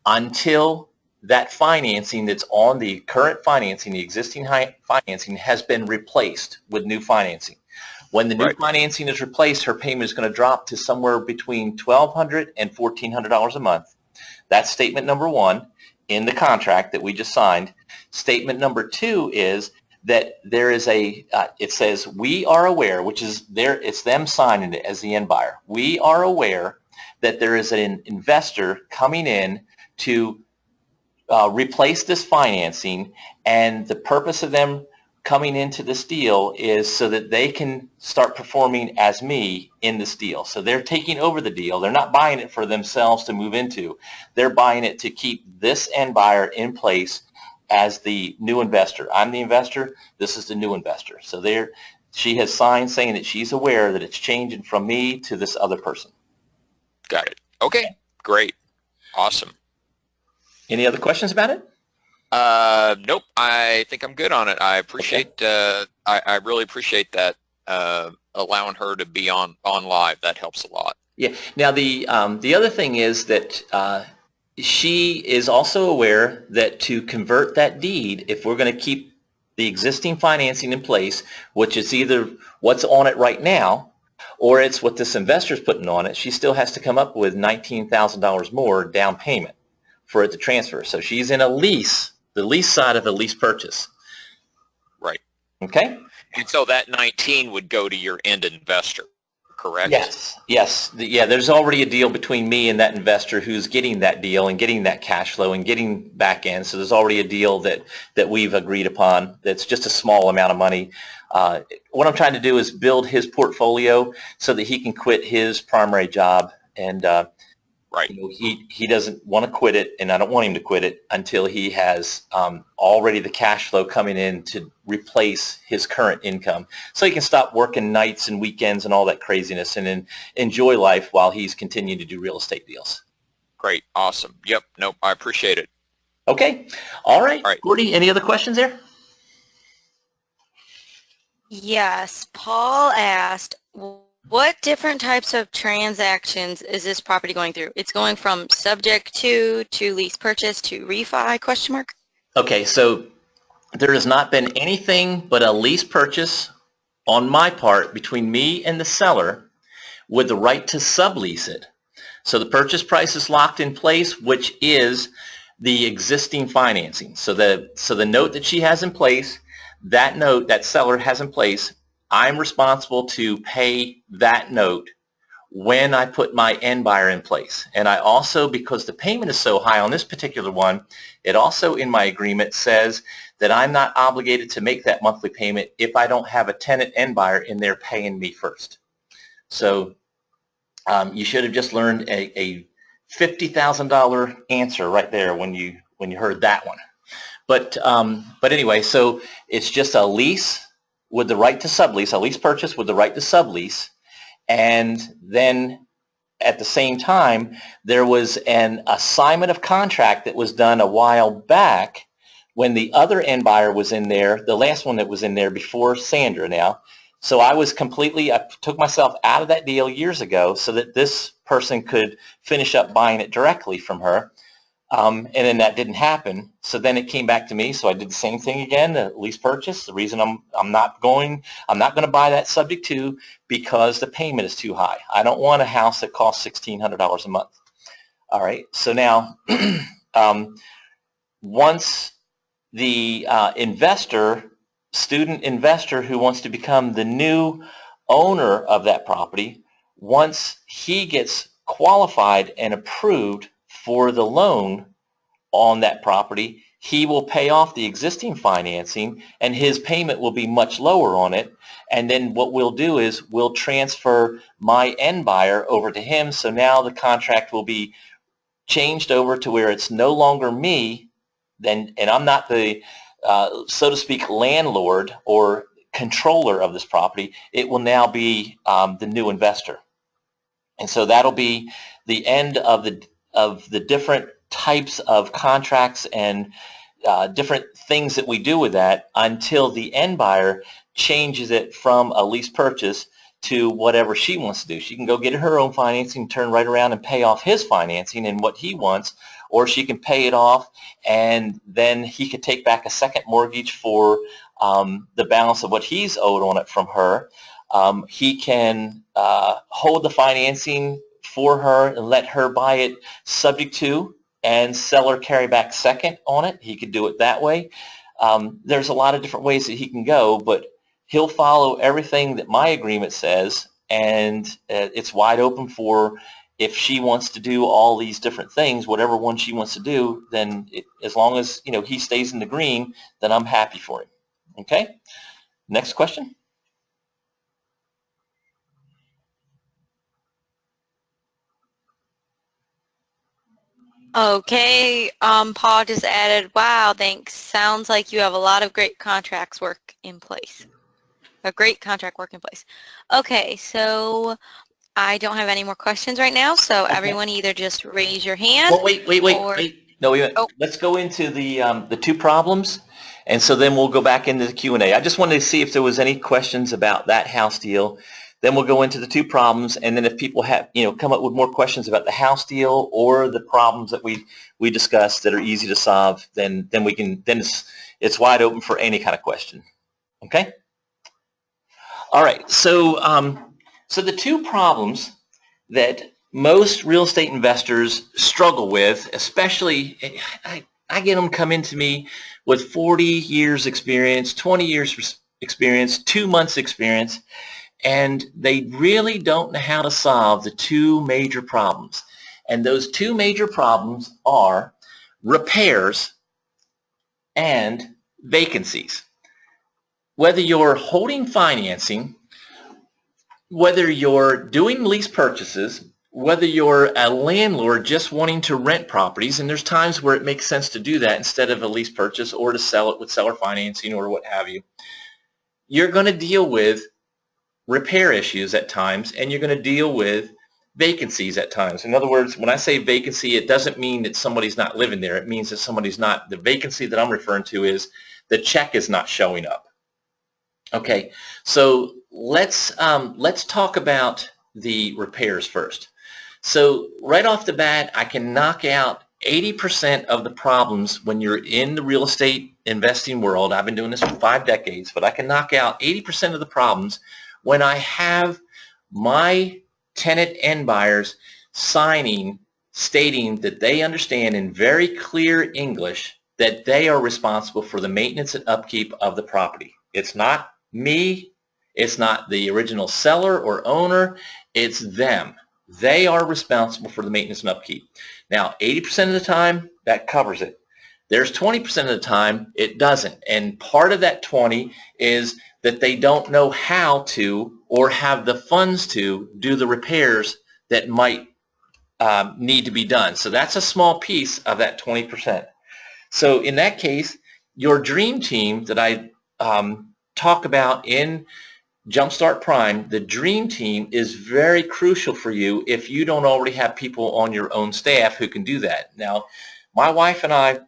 until that financing that's on the current financing, the existing financing, has been replaced with new financing. When the new Right. financing is replaced, her payment is going to drop to somewhere between $1,200 and $1,400 a month. That's statement number one in the contract that we just signed. Statement number two is that there is it says, we are aware, which is there, it's them signing it as the end buyer. We are aware that there is an investor coming in to replace this financing, and the purpose of them coming into this deal is so that they can start performing as me in this deal. So they're taking over the deal. They're not buying it for themselves to move into. They're buying it to keep this end buyer in place as the new investor. I'm the investor. This is the new investor. So she has signed saying that she's aware that it's changing from me to this other person. Got it. Okay. Great. Awesome. Any other questions about it? Nope. I think I'm good on it. I appreciate. I really appreciate that. Allowing her to be on live, that helps a lot. Yeah. Now the other thing is that she is also aware that to convert that deed, if we're going to keep the existing financing in place, which is either what's on it right now, or it's what this investor's putting on it, she still has to come up with $19,000 more down payment for it to transfer. So she's in a lease, the lease side of a lease purchase. Right. Okay? And so that 19 would go to your end investor, correct? Yes. Yes. Yeah, there's already a deal between me and that investor who's getting that deal and getting that cash flow and getting back in. So there's already a deal that we've agreed upon that's just a small amount of money. What I'm trying to do is build his portfolio so that he can quit his primary job, and right. you know, he doesn't want to quit it, and I don't want him to quit it until he has already the cash flow coming in to replace his current income, so he can stop working nights and weekends and all that craziness and then enjoy life while he's continuing to do real estate deals. Great. Awesome. Yep. Nope. I appreciate it. Okay. All right. All right. Courtney, any other questions there? Yes, Paul asked, what different types of transactions is this property going through? It's going from subject to lease purchase to refi, question mark? Okay, so there has not been anything but a lease purchase on my part between me and the seller with the right to sublease it. So the purchase price is locked in place, which is the existing financing. So the note that she has in place, that note that seller has in place, I'm responsible to pay that note when I put my end buyer in place. And I also, because the payment is so high on this particular one, it also in my agreement says that I'm not obligated to make that monthly payment if I don't have a tenant end buyer in there paying me first. So you should have just learned a $50,000 answer right there when you heard that one. But anyway, so it's just a lease with the right to sublease, a lease purchase with the right to sublease, and then at the same time there was an assignment of contract that was done a while back when the other end buyer was in there, the last one that was in there before Sandra now. So I took myself out of that deal years ago so that this person could finish up buying it directly from her. And then that didn't happen. So then it came back to me. So I did the same thing again, the lease purchase. The reason I'm not going to buy that subject to, because the payment is too high. I don't want a house that costs $1,600 a month. All right. So now, once the student investor who wants to become the new owner of that property, once he gets qualified and approved for the loan on that property, he will pay off the existing financing and his payment will be much lower on it. And then what we'll do is we'll transfer my end buyer over to him. So now the contract will be changed over to where it's no longer me, and I'm not the, so to speak, landlord or controller of this property. It will now be the new investor. And so that'll be the end of the different types of contracts and different things that we do with that, until the end buyer changes it from a lease purchase to whatever she wants to do. She can go get her own financing, turn right around and pay off his financing and what he wants, or she can pay it off and then he could take back a second mortgage for the balance of what he's owed on it from her. He can hold the financing for her and let her buy it subject to, and seller carry back second on it. He could do it that way. There's a lot of different ways that he can go, but he'll follow everything that my agreement says, and it's wide open for, if she wants to do all these different things, whatever one she wants to do, then as long as he stays in the green, then I'm happy for him. Okay, next question. Okay, Paul just added, wow, thanks. Sounds like you have a lot of great contracts work in place. A great contract work in place. Okay, so I don't have any more questions right now, so everyone either just raise your hand. Well, wait. No, let's go into the two problems, and so then we'll go back into the Q&A. I just wanted to see if there was any questions about that house deal. Then we'll go into the two problems, and then if people have, come up with more questions about the house deal or the problems that we discussed that are easy to solve, then we can, then it's wide open for any kind of question. Okay. All right. So so the two problems that most real estate investors struggle with, especially, I get them come into me with 40 years experience, 20 years experience, 2 months experience, and they really don't know how to solve the two major problems. And those two major problems are repairs and vacancies. Whether you're holding financing, whether you're doing lease purchases, whether you're a landlord just wanting to rent properties, and there's times where it makes sense to do that instead of a lease purchase or to sell it with seller financing or what have you, you're going to deal with repair issues at times, and you're going to deal with vacancies at times. In other words, when I say vacancy, it doesn't mean that somebody's not living there. It means that somebody's not, the vacancy that I'm referring to is the check is not showing up. Okay, so let's talk about the repairs first. So right off the bat, I can knock out 80% of the problems when you're in the real estate investing world. I've been doing this for 5 decades, but I can knock out 80% of the problems when I have my tenant end buyers signing, stating that they understand in very clear English that they are responsible for the maintenance and upkeep of the property. It's not me, it's not the original seller or owner, it's them. They are responsible for the maintenance and upkeep. Now, 80% of the time, that covers it. There's 20% of the time it doesn't, and part of that 20 is that they don't know how to or have the funds to do the repairs that might need to be done. So that's a small piece of that 20%. So in that case, your dream team that I talk about in Jumpstart Prime, the dream team is very crucial for you if you don't already have people on your own staff who can do that. Now, my wife and I,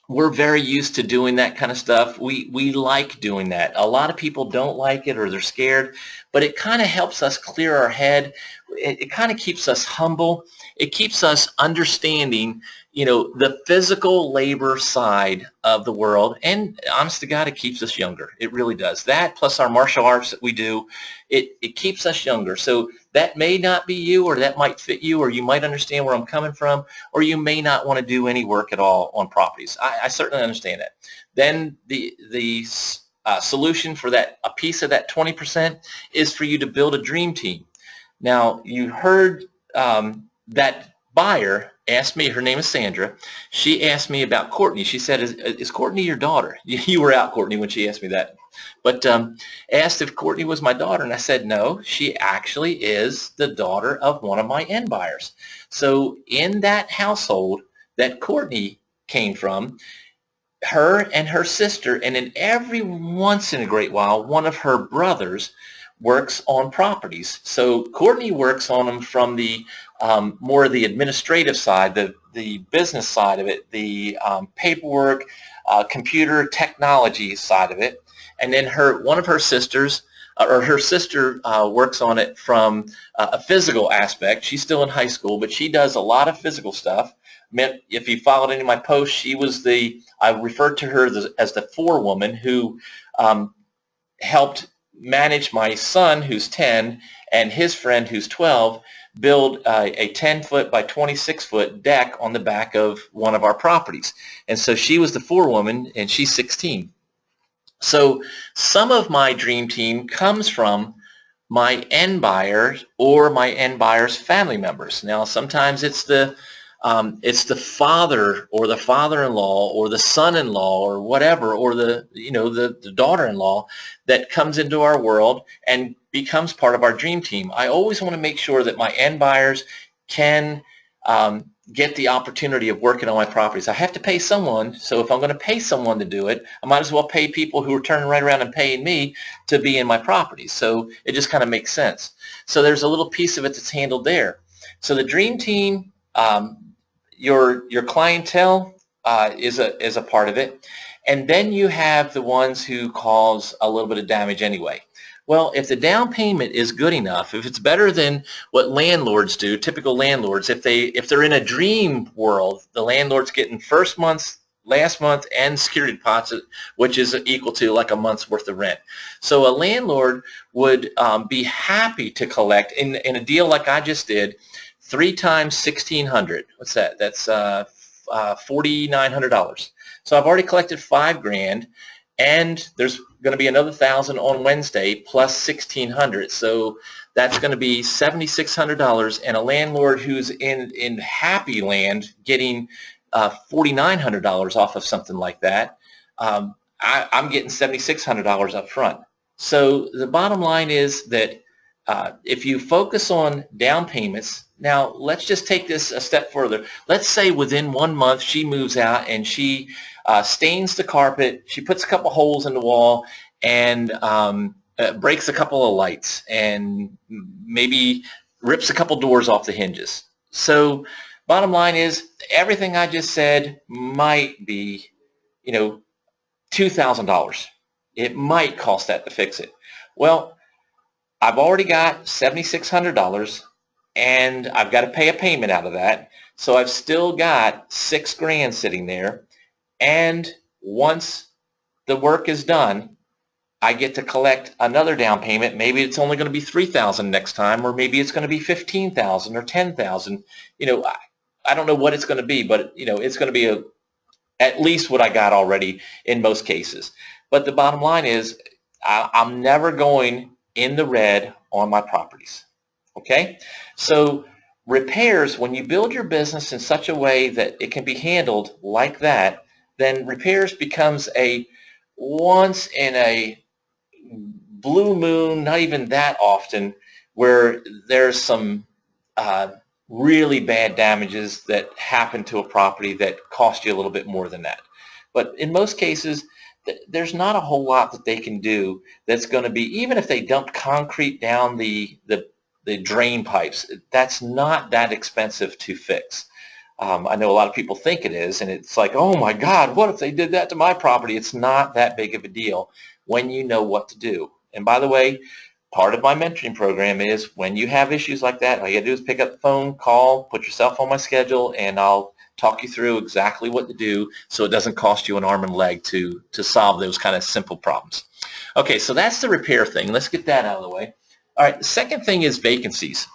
we're very used to doing that kind of stuff. We like doing that. A lot of people don't like it or they're scared, but it kind of helps us clear our head. It kind of keeps us humble. It keeps us understanding, you know, the physical labor side of the world, and honest to God, it keeps us younger. It really does. That plus our martial arts that we do, it keeps us younger. So that may not be you, or that might fit you, or you might understand where I'm coming from, or you may not want to do any work at all on properties. I certainly understand that. Then the solution for that, a piece of that 20%, is for you to build a dream team. Now, you heard that buyer asked me, her name is Sandra, she asked me about Courtney. She said, is Courtney your daughter? You were out, Courtney, when she asked me that. But asked if Courtney was my daughter, and I said, no, she actually is the daughter of one of my end buyers. So in that household that Courtney came from, her and her sister, and then every once in a great while, one of her brothers works on properties. So Courtney works on them from the more the administrative side, the business side of it, the paperwork, computer technology side of it, and then one of her sisters, or her sister works on it from a physical aspect. She's still in high school, but she does a lot of physical stuff. If you followed any of my posts, she was I referred to her as the forewoman who helped manage my son, who's 10, and his friend, who's 12, build a 10-foot by 26-foot deck on the back of one of our properties. And so she was the forewoman, and she's 16. So some of my dream team comes from my end buyers or my end buyers' family members. Now, sometimes it's the father or the father-in-law or the son-in-law or whatever, or the daughter-in-law that comes into our world and becomes part of our dream team. I always want to make sure that my end buyers can get the opportunity of working on my properties. I have to pay someone, so if I'm going to pay someone to do it, I might as well pay people who are turning right around and paying me to be in my properties. So it just kind of makes sense. So there's a little piece of it that's handled there. So the dream team, your clientele is a part of it, and then you have the ones who cause a little bit of damage anyway. Well, if the down payment is good enough, if it's better than what landlords do, typical landlords, if they're in a dream world, the landlord's getting first month, last month, and security deposit, which is equal to like a month's worth of rent. So a landlord would be happy to collect in a deal like I just did. 3 times $1,600. What's that? That's $4,900. So I've already collected $5,000, and there's going to be another $1,000 on Wednesday plus $1,600. So that's going to be $7,600, and a landlord who's in happy land getting $4,900 off of something like that. I'm getting $7,600 up front. So the bottom line is that if you focus on down payments, now let's just take this a step further. Let's say within 1 month she moves out and she stains the carpet, she puts a couple holes in the wall, and breaks a couple of lights, and maybe rips a couple doors off the hinges. So bottom line is everything I just said might be, $2,000. It might cost that to fix it. Well, I've already got $7,600, and I've got to pay a payment out of that. So I've still got $6,000 sitting there. And once the work is done, I get to collect another down payment. Maybe it's only going to be $3,000 next time, or maybe it's going to be $15,000 or $10,000. I don't know what it's going to be, but it's going to be at least what I got already in most cases. But the bottom line is I'm never going in the red on my properties. Okay? So repairs, when you build your business in such a way that it can be handled like that, then repairs becomes a once in a blue moon, not even that often, where there's some really bad damages that happen to a property that cost you a little bit more than that. But in most cases, there's not a whole lot that they can do that's going to be, even if they dump concrete down the drain pipes, that's not that expensive to fix. I know a lot of people think it is, and it's like, oh my God, what if they did that to my property? It's not that big of a deal when you know what to do. And by the way, part of my mentoring program is when you have issues like that, all you got to do is pick up the phone, call, put yourself on my schedule, and I'll talk you through exactly what to do so it doesn't cost you an arm and leg to solve those kind of simple problems. Okay, so that's the repair thing. Let's get that out of the way. All right, the second thing is vacancies.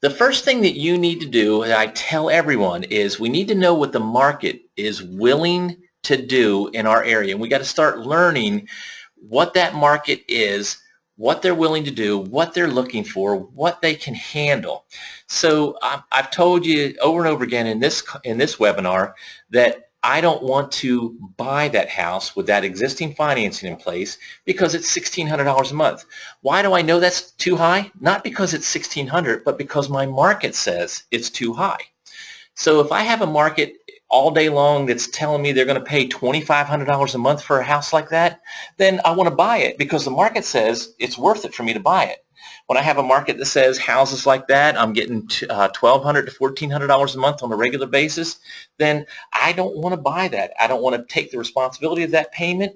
The first thing that you need to do, and I tell everyone, is we need to know what the market is willing to do in our area. And we got to start learning what that market is, what they're willing to do, what they're looking for, what they can handle. So I've told you over and over again in this webinar that I don't want to buy that house with that existing financing in place because it's $1,600 a month. Why do I know that's too high? Not because it's $1,600, but because my market says it's too high. So if I have a market all day long that's telling me they're going to pay $2,500 a month for a house like that, then I want to buy it because the market says it's worth it for me to buy it. When I have a market that says houses like that, I'm getting $1,200 to $1,400 a month on a regular basis, then I don't want to buy that. I don't want to take the responsibility of that payment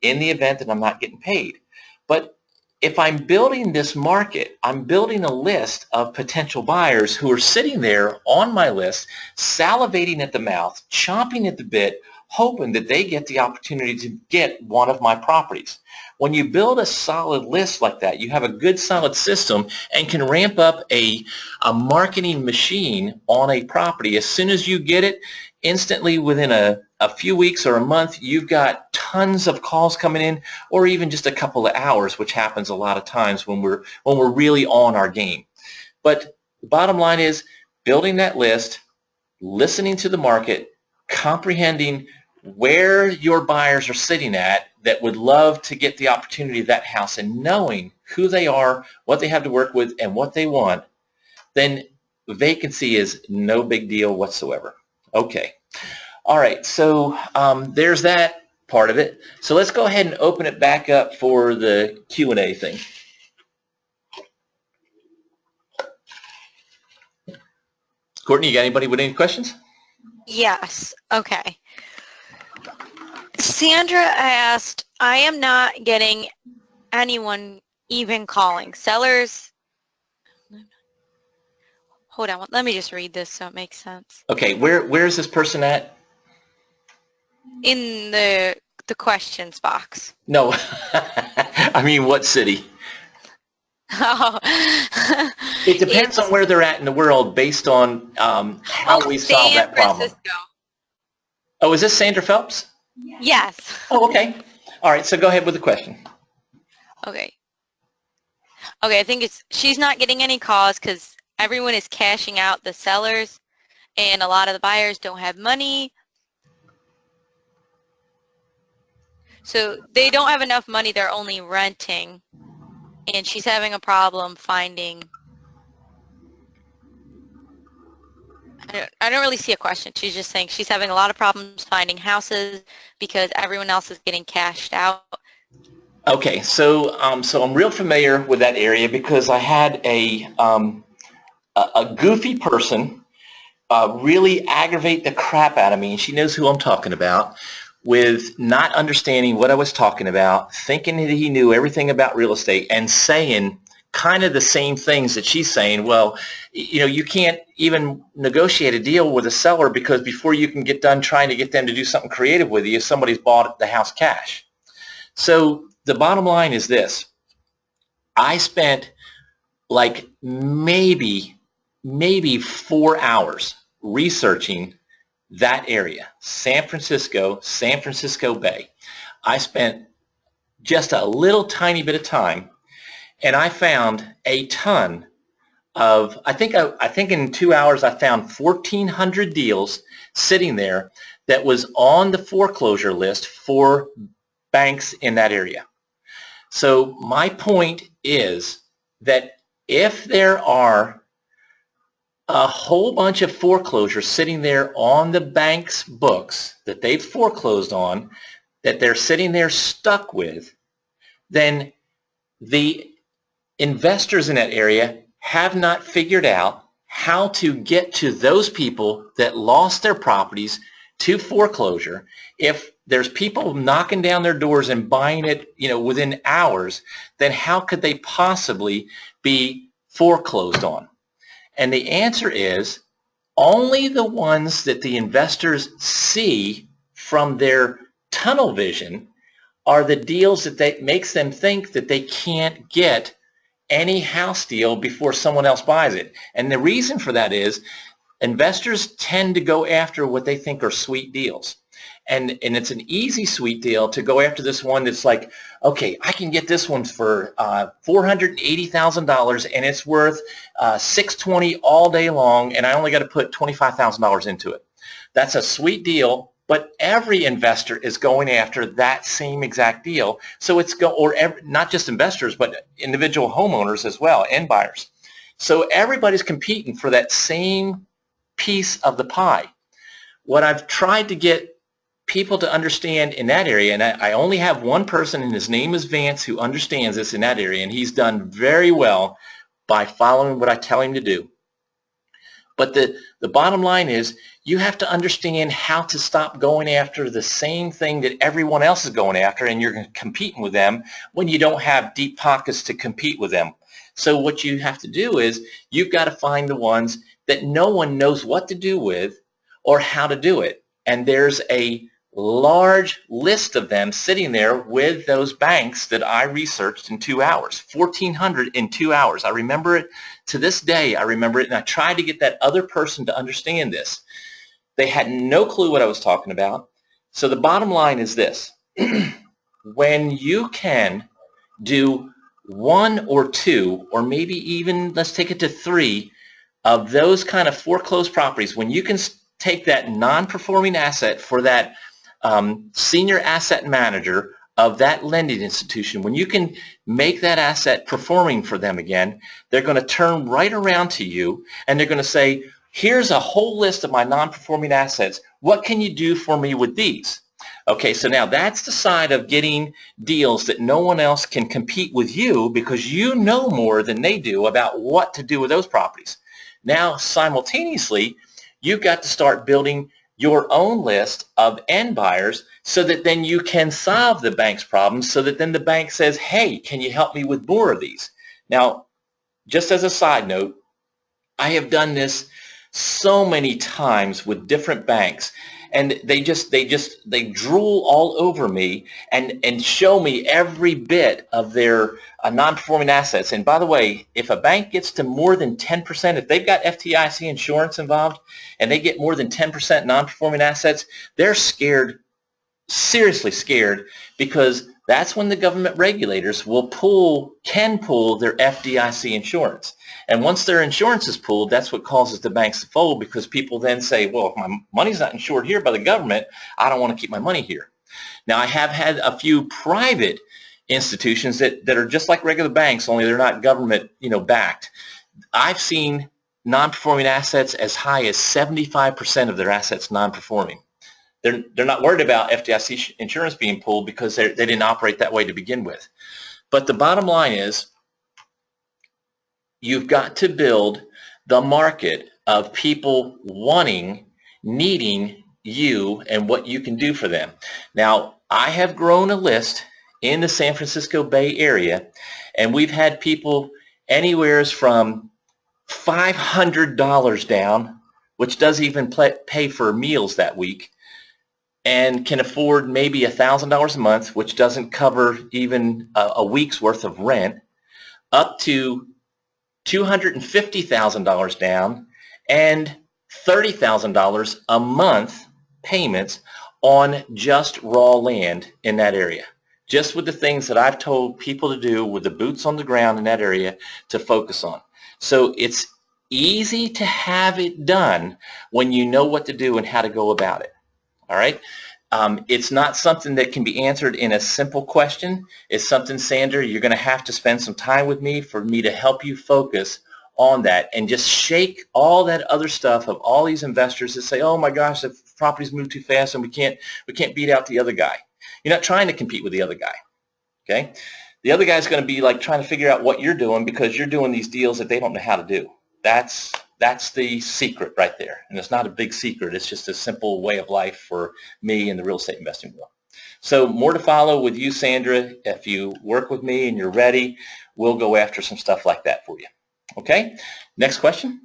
in the event that I'm not getting paid. But if I'm building this market, I'm building a list of potential buyers who are sitting there on my list, salivating at the mouth, chomping at the bit, hoping that they get the opportunity to get one of my properties. When you build a solid list like that, you have a good solid system and can ramp up a marketing machine on a property. As soon as you get it, instantly within a few weeks or a month, you've got tons of calls coming in, or even just a couple of hours, which happens a lot of times when we're really on our game. But the bottom line is building that list, listening to the market, comprehending where your buyers are sitting at that would love to get the opportunity of that house, and knowing who they are, what they have to work with, and what they want, then vacancy is no big deal whatsoever. Okay. All right, so there's that part of it. So let's go ahead and open it back up for the Q&A thing. Courtney, you got anybody with any questions? Yes. Okay. Sandra asked, I am not getting anyone even calling. Sellers, hold on, let me just read this so it makes sense. Okay, where is this person at? In the questions box. No, I mean what city? Oh. It depends on where they're at in the world based on how we solve that problem. Francisco. Oh, is this Sandra Phelps? Yes. Oh, okay. All right, so go ahead with the question. Okay. Okay, I think she's not getting any calls because everyone is cashing out the sellers and a lot of the buyers don't have money. So they don't have enough money, they're only renting. And she's having a problem finding, I don't really see a question. She's just saying she's having a lot of problems finding houses because everyone else is getting cashed out. Okay, so I'm real familiar with that area because I had a goofy person really aggravate the crap out of me, and she knows who I'm talking about, with not understanding what I was talking about, thinking that he knew everything about real estate, and saying kind of the same things that she's saying. Well, you know, you can't even negotiate a deal with a seller because before you can get done trying to get them to do something creative with you, somebody's bought the house cash. So the bottom line is this. I spent like maybe 4 hours researching that area, San Francisco Bay. I spent just a little tiny bit of time, and I found a ton of, I think in 2 hours I found 1,400 deals sitting there that was on the foreclosure list for banks in that area. So my point is that if there are a whole bunch of foreclosures sitting there on the bank's books that they've foreclosed on, that they're sitting there stuck with, then the investors in that area have not figured out how to get to those people that lost their properties to foreclosure. If there's people knocking down their doors and buying it, you know, within hours, then how could they possibly be foreclosed on? And the answer is only the ones that the investors see from their tunnel vision are the deals that makes them think that they can't get any house deal before someone else buys it. And the reason for that is investors tend to go after what they think are sweet deals. And it's an easy sweet deal to go after this one that's like, okay, I can get this one for $480,000 and it's worth $620 all day long, and I only got to put $25,000 into it. That's a sweet deal, but every investor is going after that same exact deal. So it's not just investors, but individual homeowners as well, and buyers. So everybody's competing for that same piece of the pie. What I've tried to get people to understand in that area, and I only have one person, and his name is Vance, who understands this in that area, and he's done very well by following what I tell him to do. But the bottom line is you have to understand how to stop going after the same thing that everyone else is going after, and you're competing with them when you don't have deep pockets to compete with them. So what you have to do is you've got to find the ones that no one knows what to do with or how to do it. And there's a large list of them sitting there with those banks that I researched in 2 hours, 1,400 in 2 hours. I remember it to this day. I remember it, and I tried to get that other person to understand this. They had no clue what I was talking about. So the bottom line is this. When you can do 1 or 2, or maybe even, let's take it to 3, of those kind of foreclosed properties, when you can take that non-performing asset for that senior asset manager of that lending institution, when you can make that asset performing for them again, they're going to turn right around to you and they're going to say, here's a whole list of my non-performing assets. What can you do for me with these? Okay, so now that's the side of getting deals that no one else can compete with you because you know more than they do about what to do with those properties. Now, simultaneously, you've got to start building your own list of end buyers so that then you can solve the bank's problems, so that then the bank says, hey, can you help me with more of these? Now, just as a side note, I have done this so many times with different banks, and they drool all over me and show me every bit of their non-performing assets. And by the way, if a bank gets to more than 10%, if they've got FDIC insurance involved and they get more than 10% non-performing assets, they're scared, seriously scared, because that's when the government regulators can pull their FDIC insurance. And once their insurance is pulled, that's what causes the banks to fold, because people then say, well, if my money's not insured here by the government, I don't want to keep my money here. Now, I have had a few private institutions that are just like regular banks, only they're not government, backed. I've seen non-performing assets as high as 75% of their assets non-performing. They're not worried about FDIC insurance being pulled because they didn't operate that way to begin with. But the bottom line is you've got to build the market of people needing you and what you can do for them. Now, I have grown a list in the San Francisco Bay Area, and we've had people anywhere from $500 down, which doesn't even pay for meals that week, and can afford maybe $1,000 a month, which doesn't cover even a week's worth of rent, up to $250,000 down and $30,000 a month payments on just raw land in that area. Just with the things that I've told people to do with the boots on the ground in that area to focus on. So it's easy to have it done when you know what to do and how to go about it. All right? It's not something that can be answered in a simple question. It's something, Sandra, you're going to have to spend some time with me for me to help you focus on that and just shake all that other stuff of all these investors that say, oh my gosh, the properties move too fast and we can't beat out the other guy. You're not trying to compete with the other guy, okay? The other guy's going to be like trying to figure out what you're doing because you're doing these deals that they don't know how to do. That's the secret right there. And it's not a big secret. It's just a simple way of life for me in the real estate investing world. So more to follow with you, Sandra. If you work with me and you're ready, we'll go after some stuff like that for you. Okay? Next question.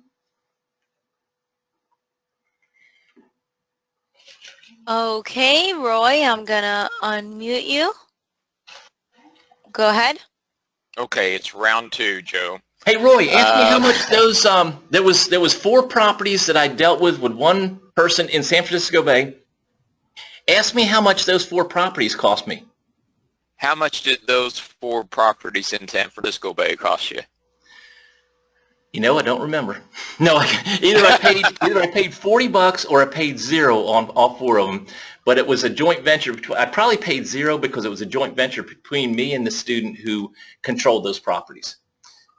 Okay, Roy, I'm gonna unmute you. Go ahead. Okay, it's round 2, Joe. Hey Roy, ask me how Um, much those there was 4 properties that I dealt with one person in San Francisco Bay. Ask me how much those 4 properties cost me. How much did those 4 properties in San Francisco Bay cost you? You know, I don't remember. No, either I paid $40 or I paid 0 on all 4 of them. But it was a joint venture. I probably paid 0 because it was a joint venture between me and the student who controlled those properties.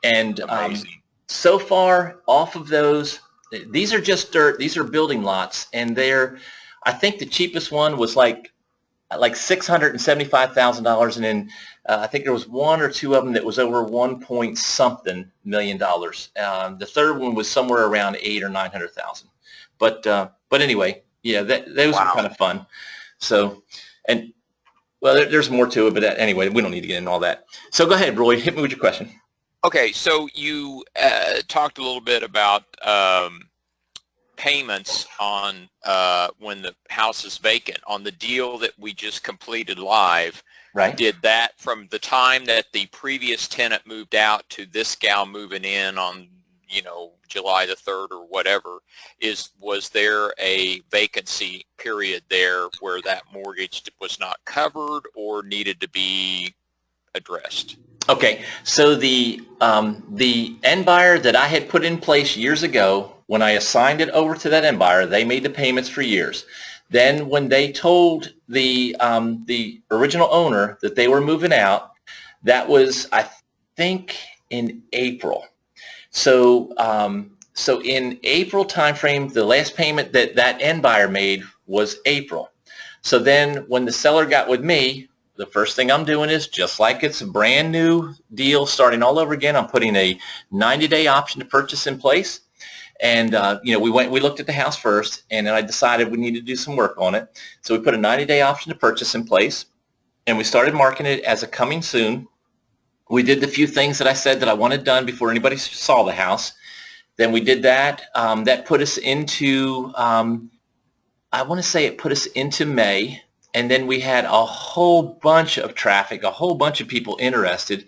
And Amazing. so far off of those, these are just dirt. These are building lots, and I think the cheapest one was like $675,000, and then I think there was 1 or 2 of them that was over 1 point something million dollars. The third one was somewhere around 800,000 or 900,000. But anyway, yeah, those were kind of fun. So, and well, there's more to it, but anyway, we don't need to get into all that. So go ahead, Roy, hit me with your question. Okay, so you talked a little bit about payments on when the house is vacant. On the deal that we just completed live, Right. did that from the time that the previous tenant moved out to this gal moving in on, you know, July the 3rd or whatever, was there a vacancy period there where that mortgage was not covered or needed to be addressed? Okay, so the end buyer that I had put in place years ago, when I assigned it over to that end buyer, they made the payments for years. Then when they told the original owner that they were moving out, that was, I think, in April. So so in April timeframe, the last payment that end buyer made was April. So then when the seller got with me, the first thing I'm doing is, just like it's a brand new deal starting all over again, I'm putting a 90-day option to purchase in place. And you know, we looked at the house first, and then I decided we needed to do some work on it. So we put a 90-day option to purchase in place, and we started marketing it as a coming soon. We did the few things that I said that I wanted done before anybody saw the house. Then we did that. That put us into, I want to say it put us into May. And then we had a whole bunch of traffic, a whole bunch of people interested,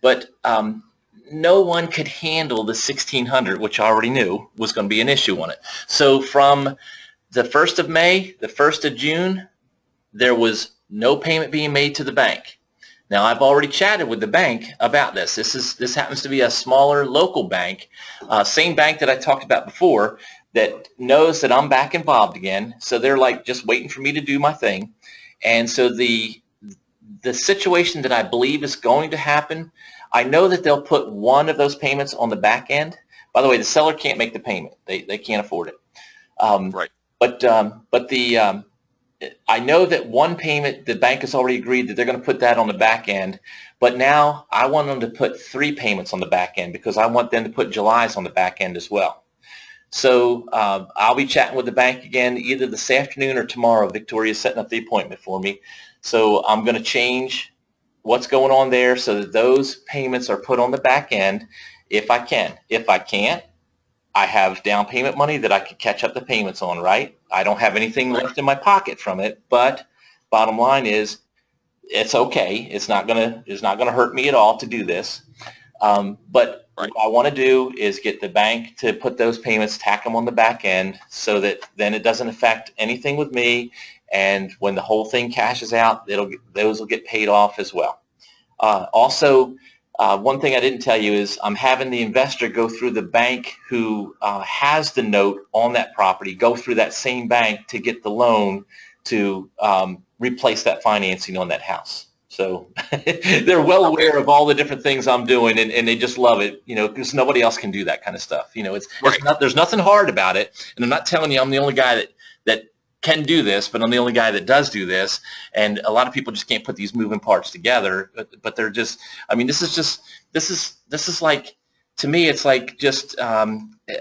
but no one could handle the 1,600, which I already knew was going to be an issue on it. So from the 1st of May, the 1st of June, there was no payment being made to the bank. Now, I've already chatted with the bank about this. This happens to be a smaller local bank, same bank that I talked about before, that knows that I'm back involved again. So they're like just waiting for me to do my thing. And so the situation that I believe is going to happen, I know that they'll put one of those payments on the back end. By the way, the seller can't make the payment. They can't afford it. Right. But I know that one payment, the bank has already agreed that they're going to put that on the back end. But now I want them to put 3 payments on the back end, because I want them to put July's on the back end as well. So I'll be chatting with the bank again either this afternoon or tomorrow. Victoria's setting up the appointment for me. So I'm going to change what's going on there so that those payments are put on the back end if I can. If I can't, I have down payment money that I could catch up the payments on, right? I don't have anything left in my pocket from it, but bottom line is it's okay. It's not gonna hurt me at all to do this. But what I want to do is get the bank to put those payments, tack them on the back end, so that then it doesn't affect anything with me. And when the whole thing cashes out, those will get paid off as well. Also, one thing I didn't tell you is I'm having the investor go through the bank who has the note on that property, go through that same bank to get the loan to replace that financing on that house. So they're well aware of all the different things I'm doing, and they just love it, you know, because nobody else can do that kind of stuff. You know, there's nothing hard about it. And I'm not telling you I'm the only guy that can do this, but I'm the only guy that does do this. And a lot of people just can't put these moving parts together. But they're just, I mean, this is like, to me, it's like just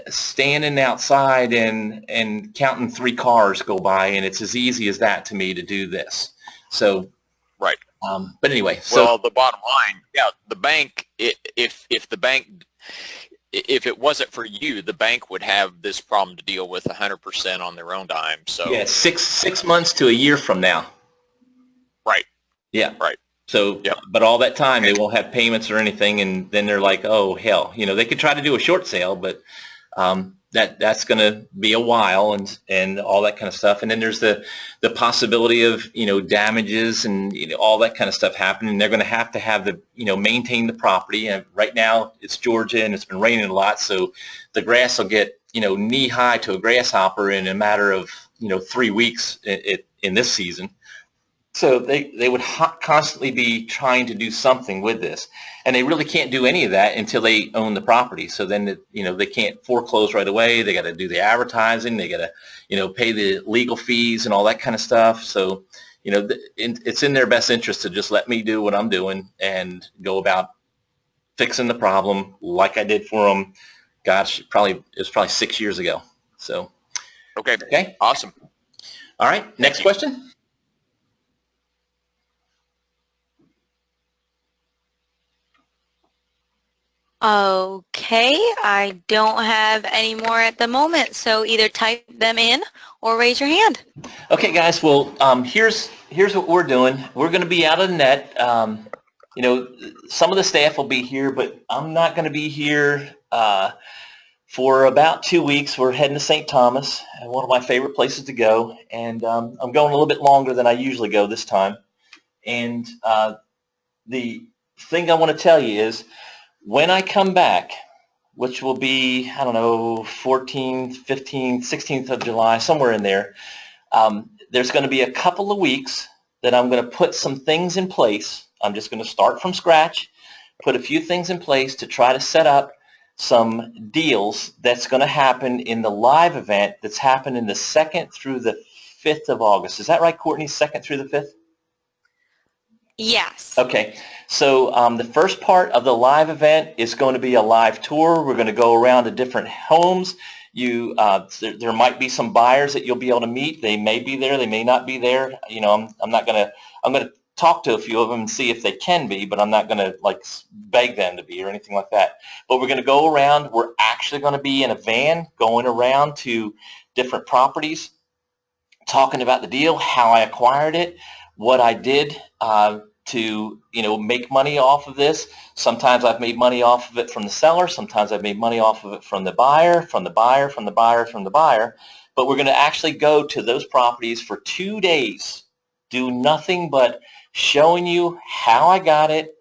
standing outside and counting 3 cars go by, and it's as easy as that to me to do this. So. Right. But anyway, so well, the bottom line, yeah, the bank, if the bank, if it wasn't for you, the bank would have this problem to deal with 100% on their own dime. So Yeah, six months to a year from now. right. Yeah. Right. So, Yep. but all that time they won't have payments or anything, and then they're like, oh hell, they could try to do a short sale, but that's going to be a while, and all that kind of stuff. And then there's the possibility of damages and all that kind of stuff happening. They're going to have the maintain the property. And right now it's Georgia and it's been raining a lot, so the grass will get knee high to a grasshopper in a matter of 3 weeks in this season. So they would constantly be trying to do something with this, and they really can't do any of that until they own the property. So then they can't foreclose right away. They got to do the advertising. They got to pay the legal fees and all that kind of stuff. So it's in their best interest to just let me do what I'm doing and go about fixing the problem like I did for them. Gosh, it was probably 6 years ago. So okay, awesome. All right, next question. Okay, I don't have any more at the moment, so either type them in or raise your hand. Okay, guys. Well, here's what we're doing. We're going to be out of the net. Some of the staff will be here, but I'm not going to be here for about 2 weeks. We're heading to St. Thomas, one of my favorite places to go, and I'm going a little bit longer than I usually go this time. And the thing I want to tell you is, when I come back, which will be, I don't know, 14th, 15th, 16th of July, somewhere in there, there's going to be a couple of weeks that I'm going to put some things in place. I'm just going to start from scratch, put a few things in place to try to set up some deals that's going to happen in the live event that's happening the 2nd through the 5th of August. Is that right, Courtney, 2nd through the 5th? Yes. Okay, so the first part of the live event is going to be a live tour. We're going to go around to different homes. There might be some buyers that you'll be able to meet. They may be there, they may not be there. I'm going to talk to a few of them and see if they can be, but I'm not going to beg them to be or anything like that. But we're going to go around. We're actually going to be in a van going around to different properties, talking about the deal, how I acquired it, what I did to make money off of this. Sometimes I've made money off of it from the seller. Sometimes I've made money off of it from the buyer, from the buyer, from the buyer, from the buyer. But we're going to actually go to those properties for 2 days, do nothing but showing you how I got it,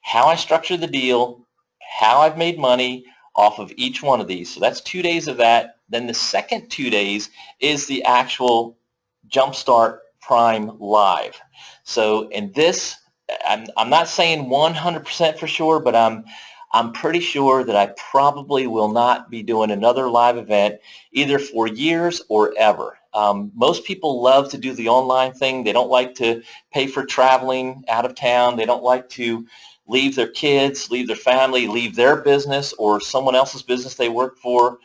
how I structured the deal, how I've made money off of each one of these. So that's 2 days of that. Then the second 2 days is the actual Jumpstart Prime Live. So in this, I'm not saying 100% for sure, but I'm pretty sure that I probably will not be doing another live event either for years or ever. Most people love to do the online thing. They don't like to pay for traveling out of town. They don't like to leave their kids, leave their family, leave their business or someone else's business they work for.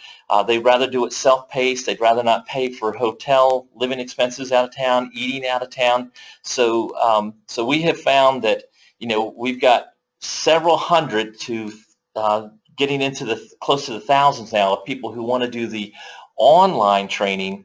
They'd rather do it self-paced. They'd rather not pay for hotel, living expenses out of town, eating out of town. So we have found that, we've got several hundred to getting into close to the thousands now of people who want to do the online training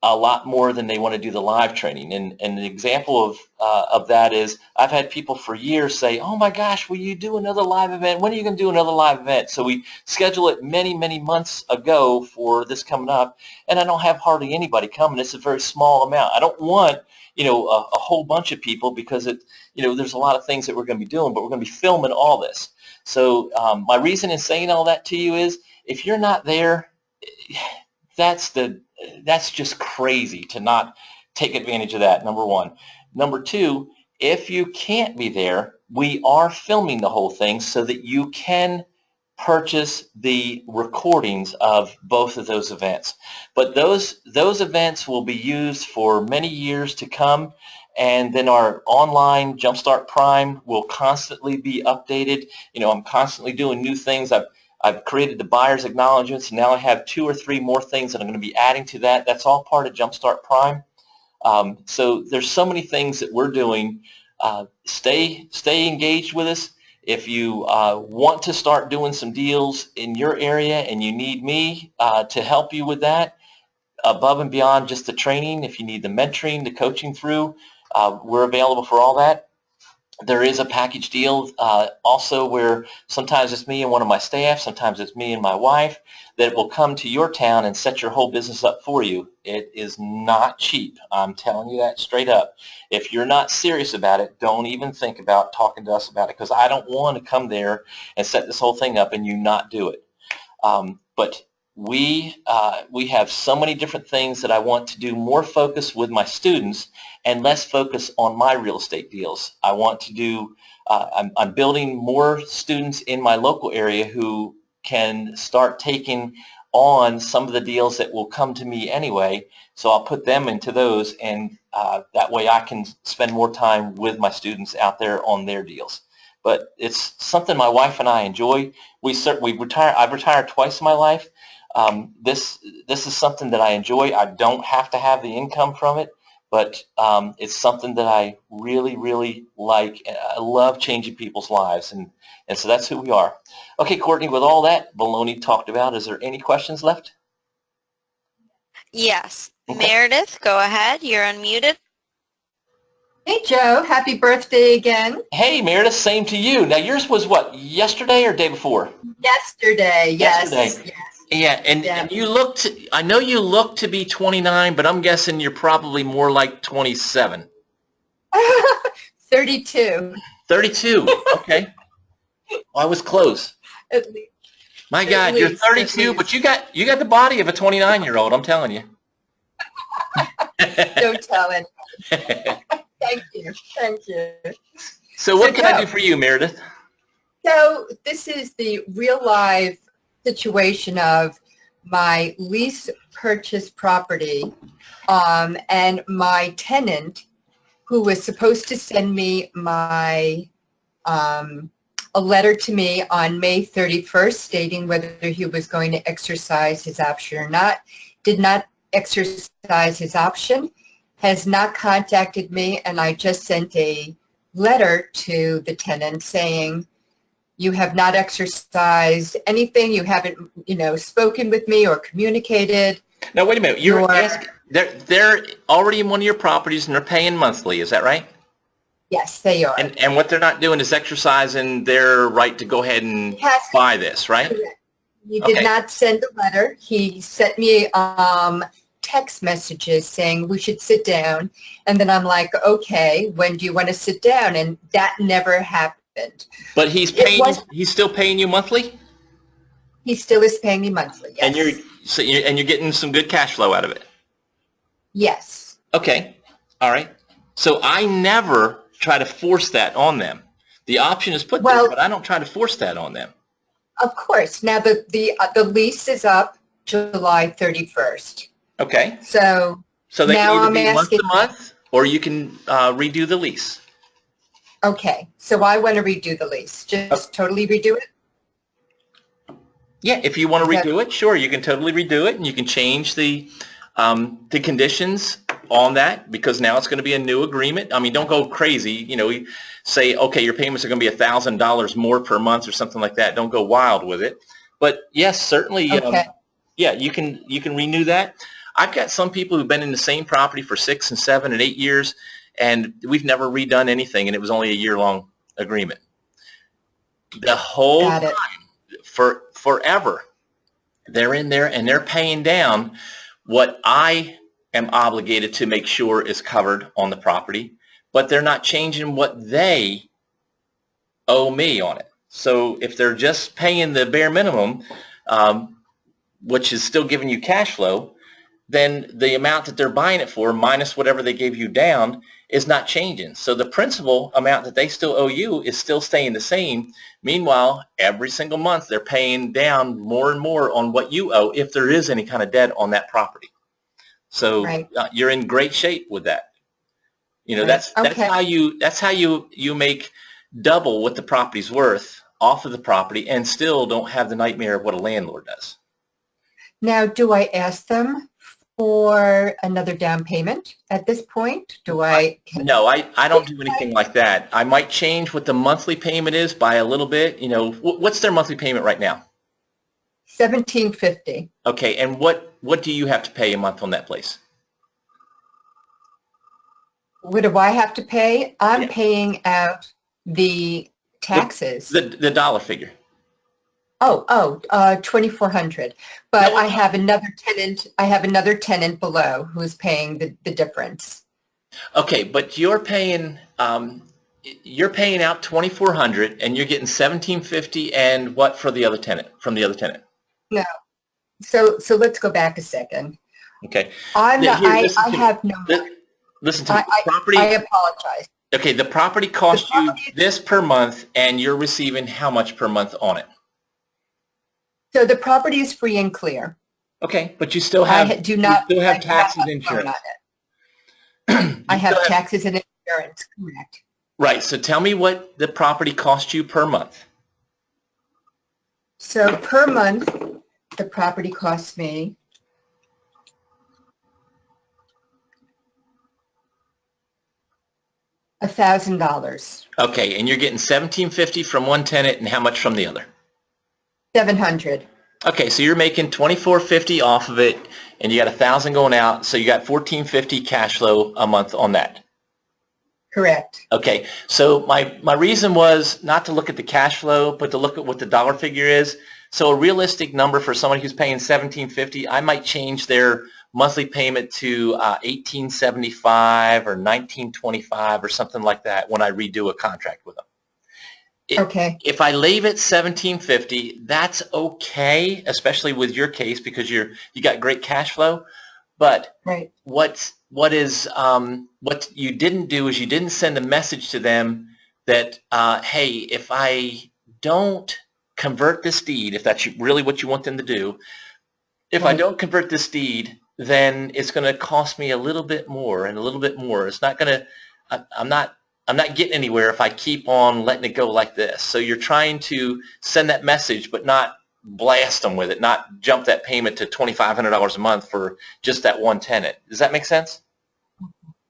a lot more than they want to do the live training. And an example of that is I've had people for years say, oh my gosh, will you do another live event? When are you going to do another live event? So we schedule it many, many months ago for this coming up, and I don't have hardly anybody coming. It's a very small amount. I don't want, a whole bunch of people because there's a lot of things that we're going to be doing, but we're going to be filming all this. So my reason in saying all that to you is if you're not there, that's just crazy to not take advantage of that, number one. Number two, if you can't be there, we are filming the whole thing so that you can purchase the recordings of both of those events. But those events will be used for many years to come, and then our online Jumpstart Prime will constantly be updated. I'm constantly doing new things. I've created the buyer's acknowledgments, and now I have 2 or 3 more things that I'm going to be adding to that. That's all part of Jumpstart Prime. So there's so many things that we're doing. Stay engaged with us. If you want to start doing some deals in your area and you need me to help you with that, above and beyond just the training, if you need the mentoring, the coaching through, we're available for all that. There is a package deal also where sometimes it's me and one of my staff, sometimes it's me and my wife that will come to your town and set your whole business up for you. It is not cheap. I'm telling you that straight up. If you're not serious about it, don't even think about talking to us about it, because I don't want to come there and set this whole thing up and you not do it. But we have so many different things that I want to do more focus with my students and less focus on my real estate deals. I want to do, I'm building more students in my local area who can start taking on some of the deals that will come to me anyway. So I'll put them into those, and that way I can spend more time with my students out there on their deals. But it's something my wife and I enjoy. I've retired twice in my life. This is something that I enjoy. I don't have to have the income from it, but it's something that I really, really like. I love changing people's lives, and so that's who we are. Okay, Courtney, with all that baloney talked about, is there any questions left? Yes. Okay. Meredith, go ahead. You're unmuted. Hey, Joe. Happy birthday again. Hey, Meredith, same to you. Now, yours was what, yesterday or day before? Yesterday, yes. Yesterday. Yes. Yeah, and you looked, I know you look to be 29, but I'm guessing you're probably more like 27. 32. 32, okay. Well, I was close. At least. My At God, you're least, 32, but you got the body of a 29-year-old, I'm telling you. Don't tell anyone. Thank you. Thank you. So what So, can I Joe, do for you, Meredith? So this is the real life situation of my lease purchase property, and my tenant, who was supposed to send me my a letter to me on May 31st stating whether he was going to exercise his option or not, did not exercise his option, has not contacted me, and I just sent a letter to the tenant saying, you have not exercised anything, you haven't, spoken with me or communicated. Now, wait a minute. You're asking, they're already in one of your properties and they're paying monthly, is that right? Yes, they are. And what they're not doing is exercising their right to go ahead and buy this, right? He did not send a letter. He sent me text messages saying we should sit down. And then I'm like, okay, when do you want to sit down? And that never happened. But he's still paying you monthly? He still is paying me monthly, yes. And you're getting some good cash flow out of it? Yes. Okay. All right. So I never try to force that on them. The option is put there, but I don't try to force that on them. Of course. Now the lease is up July 31st. Okay. So they now can either I'm be month asking, to month, or you can redo the lease. okay. So I want to redo the lease. Just totally redo it? Yeah, if you want to redo it, sure, you can totally redo it, and you can change the conditions on that, because now it's going to be a new agreement. I mean, don't go crazy. You say, okay, your payments are going to be $1,000 more per month or something like that. Don't go wild with it. But yes, certainly, yeah, you can renew that. I've got some people who've been in the same property for 6 and 7 and 8 years, and we've never redone anything, and it was only a year-long agreement. The whole time, forever, they're in there and they're paying down what I am obligated to make sure is covered on the property, but they're not changing what they owe me on it. So if they're just paying the bare minimum, which is still giving you cash flow, then the amount that they're buying it for minus whatever they gave you down is not changing. So the principal amount that they still owe you is still staying the same. Meanwhile, every single month they're paying down more and more on what you owe if there is any kind of debt on that property. So you're in great shape with that. That's how you make double what the property's worth off of the property and still don't have the nightmare of what a landlord does. Now, do I ask them for another down payment at this point? Do I? No, I don't do anything like that. I might change what the monthly payment is by a little bit. You know, what's their monthly payment right now? $1,750. Okay, and what do you have to pay a month on that place? What do I have to pay? I'm Yeah. paying out the taxes. The dollar figure. 2,400. But No, I have another tenant. I have another tenant below who's paying the difference. Okay, but you're paying out 2,400 and you're getting 1,750 and what for the other tenant, from the other tenant? No. So let's go back a second. Okay. I'm not, Here, I listen to me. have no. Listen to me. Property. I apologize. Okay, the property cost The you property- this per month and you're receiving how much per month on it? So the property is free and clear. Okay, but you still have I do not. you still have I do not taxes have and a loan insurance. on it. I You have still taxes and insurance, correct. Right, so tell me what the property cost you per month. So per month, the property costs me $1,000, Okay, and you're getting 1,750 from one tenant and how much from the other? 700. Okay, so you're making 2,450 off of it and you got 1,000 going out, so you got 1,450 cash flow a month on that. Correct. Okay, so my reason was not to look at the cash flow, but to look at what the dollar figure is. So a realistic number for somebody who's paying $1,750, I might change their monthly payment to $1,875 or $1,925 or something like that when I redo a contract with them. Okay. If I leave it $1,750, that's okay, especially with your case because you got great cash flow. But Right. what you didn't do is you didn't send a message to them that hey, if I don't convert this deed, if that's really what you want them to do, if I Right. don't convert this deed, then it's going to cost me a little bit more and a little bit more. It's not going to. I'm not getting anywhere if I keep on letting it go like this. So you're trying to send that message, but not blast them with it, not jump that payment to $2,500 a month for just that one tenant. Does that make sense?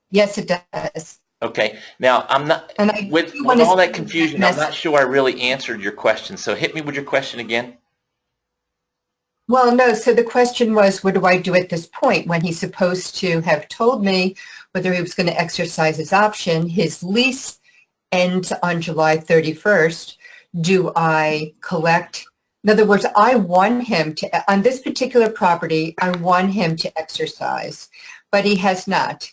Yes, it does. Okay. Now, I'm not, And I with do wanna all that send confusion, that I'm not sure I really answered your question. So hit me with your question again. Well, no, so the question was, what do I do at this point when he's supposed to have told me whether he was going to exercise his option? His lease ends on July 31st. Do I collect? In other words, I want him to, on this particular property, I want him to exercise, but he has not.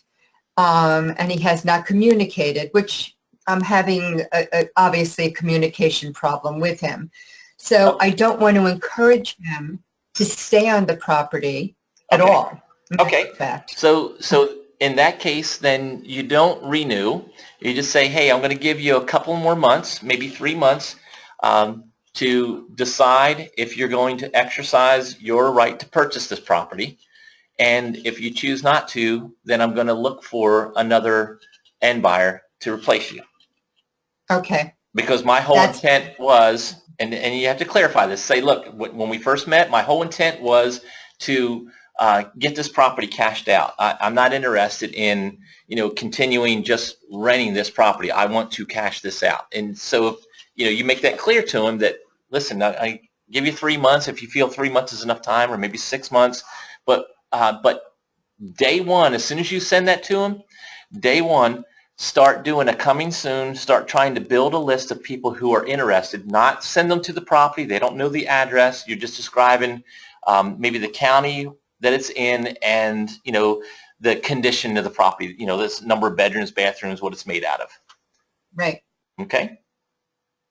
And he has not communicated, which I'm having obviously a communication problem with him. So I don't want to encourage him to stay on the property at Okay. all. Okay. In fact. So in that case, then you don't renew. You just say, hey, I'm going to give you a couple more months, maybe 3 months, to decide if you're going to exercise your right to purchase this property. And if you choose not to, then I'm going to look for another end buyer to replace you. Okay. Because my whole That's- intent was, and you have to clarify this, say, look, when we first met, my whole intent was to get this property cashed out. I'm not interested in, continuing just renting this property. I want to cash this out. And so, if, you make that clear to him that, listen, I give you 3 months if you feel 3 months is enough time, or maybe 6 months, but day one, as soon as you send that to him, day one, start doing a coming soon, start trying to build a list of people who are interested, not send them to the property. They don't know the address. You're just describing maybe the county that it's in and, the condition of the property, this number of bedrooms, bathrooms, what it's made out of. Right. Okay?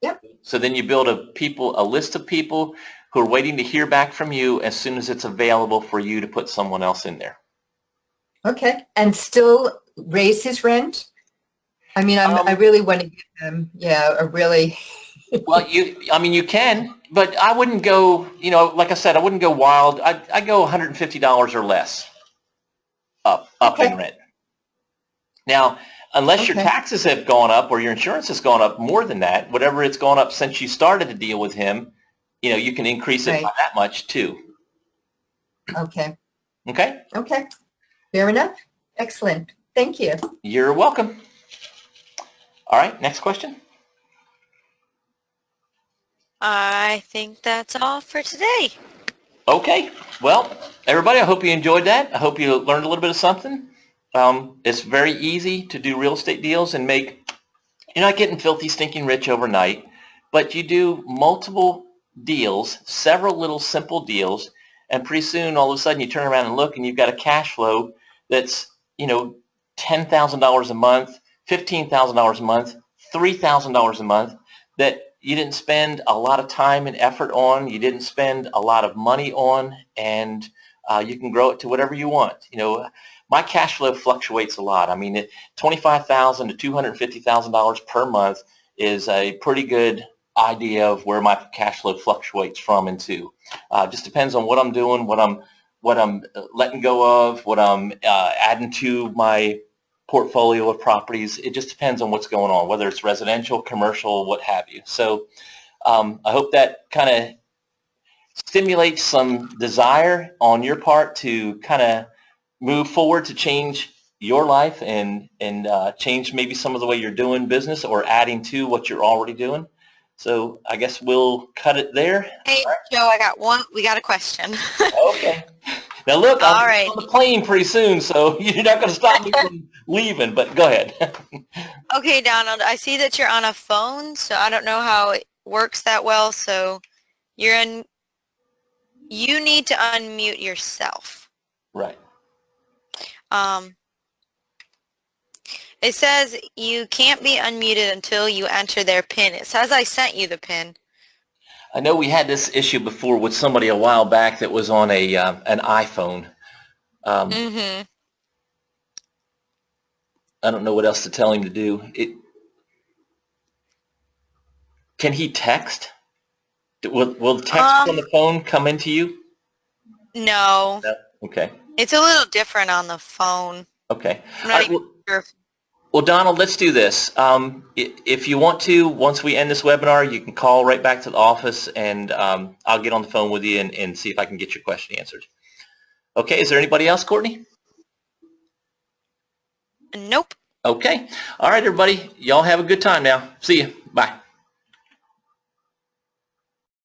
Yep. So then you build a list of people who are waiting to hear back from you as soon as it's available for you to put someone else in there. Okay. And still raise his rent? I mean, I really want to give him, a really. Well, you can, but I wouldn't go, like I said, I wouldn't go wild. I'd go $150 or less up Okay. in rent. Now, unless your Okay. taxes have gone up or your insurance has gone up more than that, whatever it's gone up since you started to deal with him, you can increase it Right. by that much too. Okay. Okay? Okay, fair enough. Excellent. Thank you. You're welcome. All right, next question. I think that's all for today. Okay, well, everybody, I hope you enjoyed that. I hope you learned a little bit of something. It's very easy to do real estate deals and you're not getting filthy, stinking rich overnight, but you do multiple deals, several little simple deals, and pretty soon, all of a sudden, you turn around and look, and you've got a cash flow that's, $10,000 a month, $15,000 a month, $3,000 a month that you didn't spend a lot of time and effort on, you didn't spend a lot of money on, and you can grow it to whatever you want. My cash flow fluctuates a lot. I mean, $25,000 to $250,000 per month is a pretty good idea of where my cash flow fluctuates from and to. Just depends on what I'm doing, what I'm letting go of, what I'm adding to my portfolio of properties. It just depends on what's going on, whether it's residential, commercial, what have you. So I hope that kind of stimulates some desire on your part to kind of move forward to change your life and change maybe some of the way you're doing business or adding to what you're already doing. So I guess we'll cut it there. Hey, Joe, we got a question. Okay. Now look, All I'm right. on the plane pretty soon, so you're not going to stop me from leaving, but go ahead. Okay, Donald, I see that you're on a phone, so I don't know how it works that well, so you need to unmute yourself. Right. It says you can't be unmuted until you enter their PIN. It says I sent you the PIN. I know we had this issue before with somebody a while back that was on an iPhone. Mm-hmm. I don't know what else to tell him to do. Can he text? Will text on the phone come into you? No. No. Okay. It's a little different on the phone. Okay. I'm not even sure. Well, Donald, let's do this. If you want to, once we end this webinar, you can call right back to the office, and I'll get on the phone with you and see if I can get your question answered. Okay, is there anybody else, Courtney? Nope. Okay. All right, everybody. Y'all have a good time now. See you. Bye.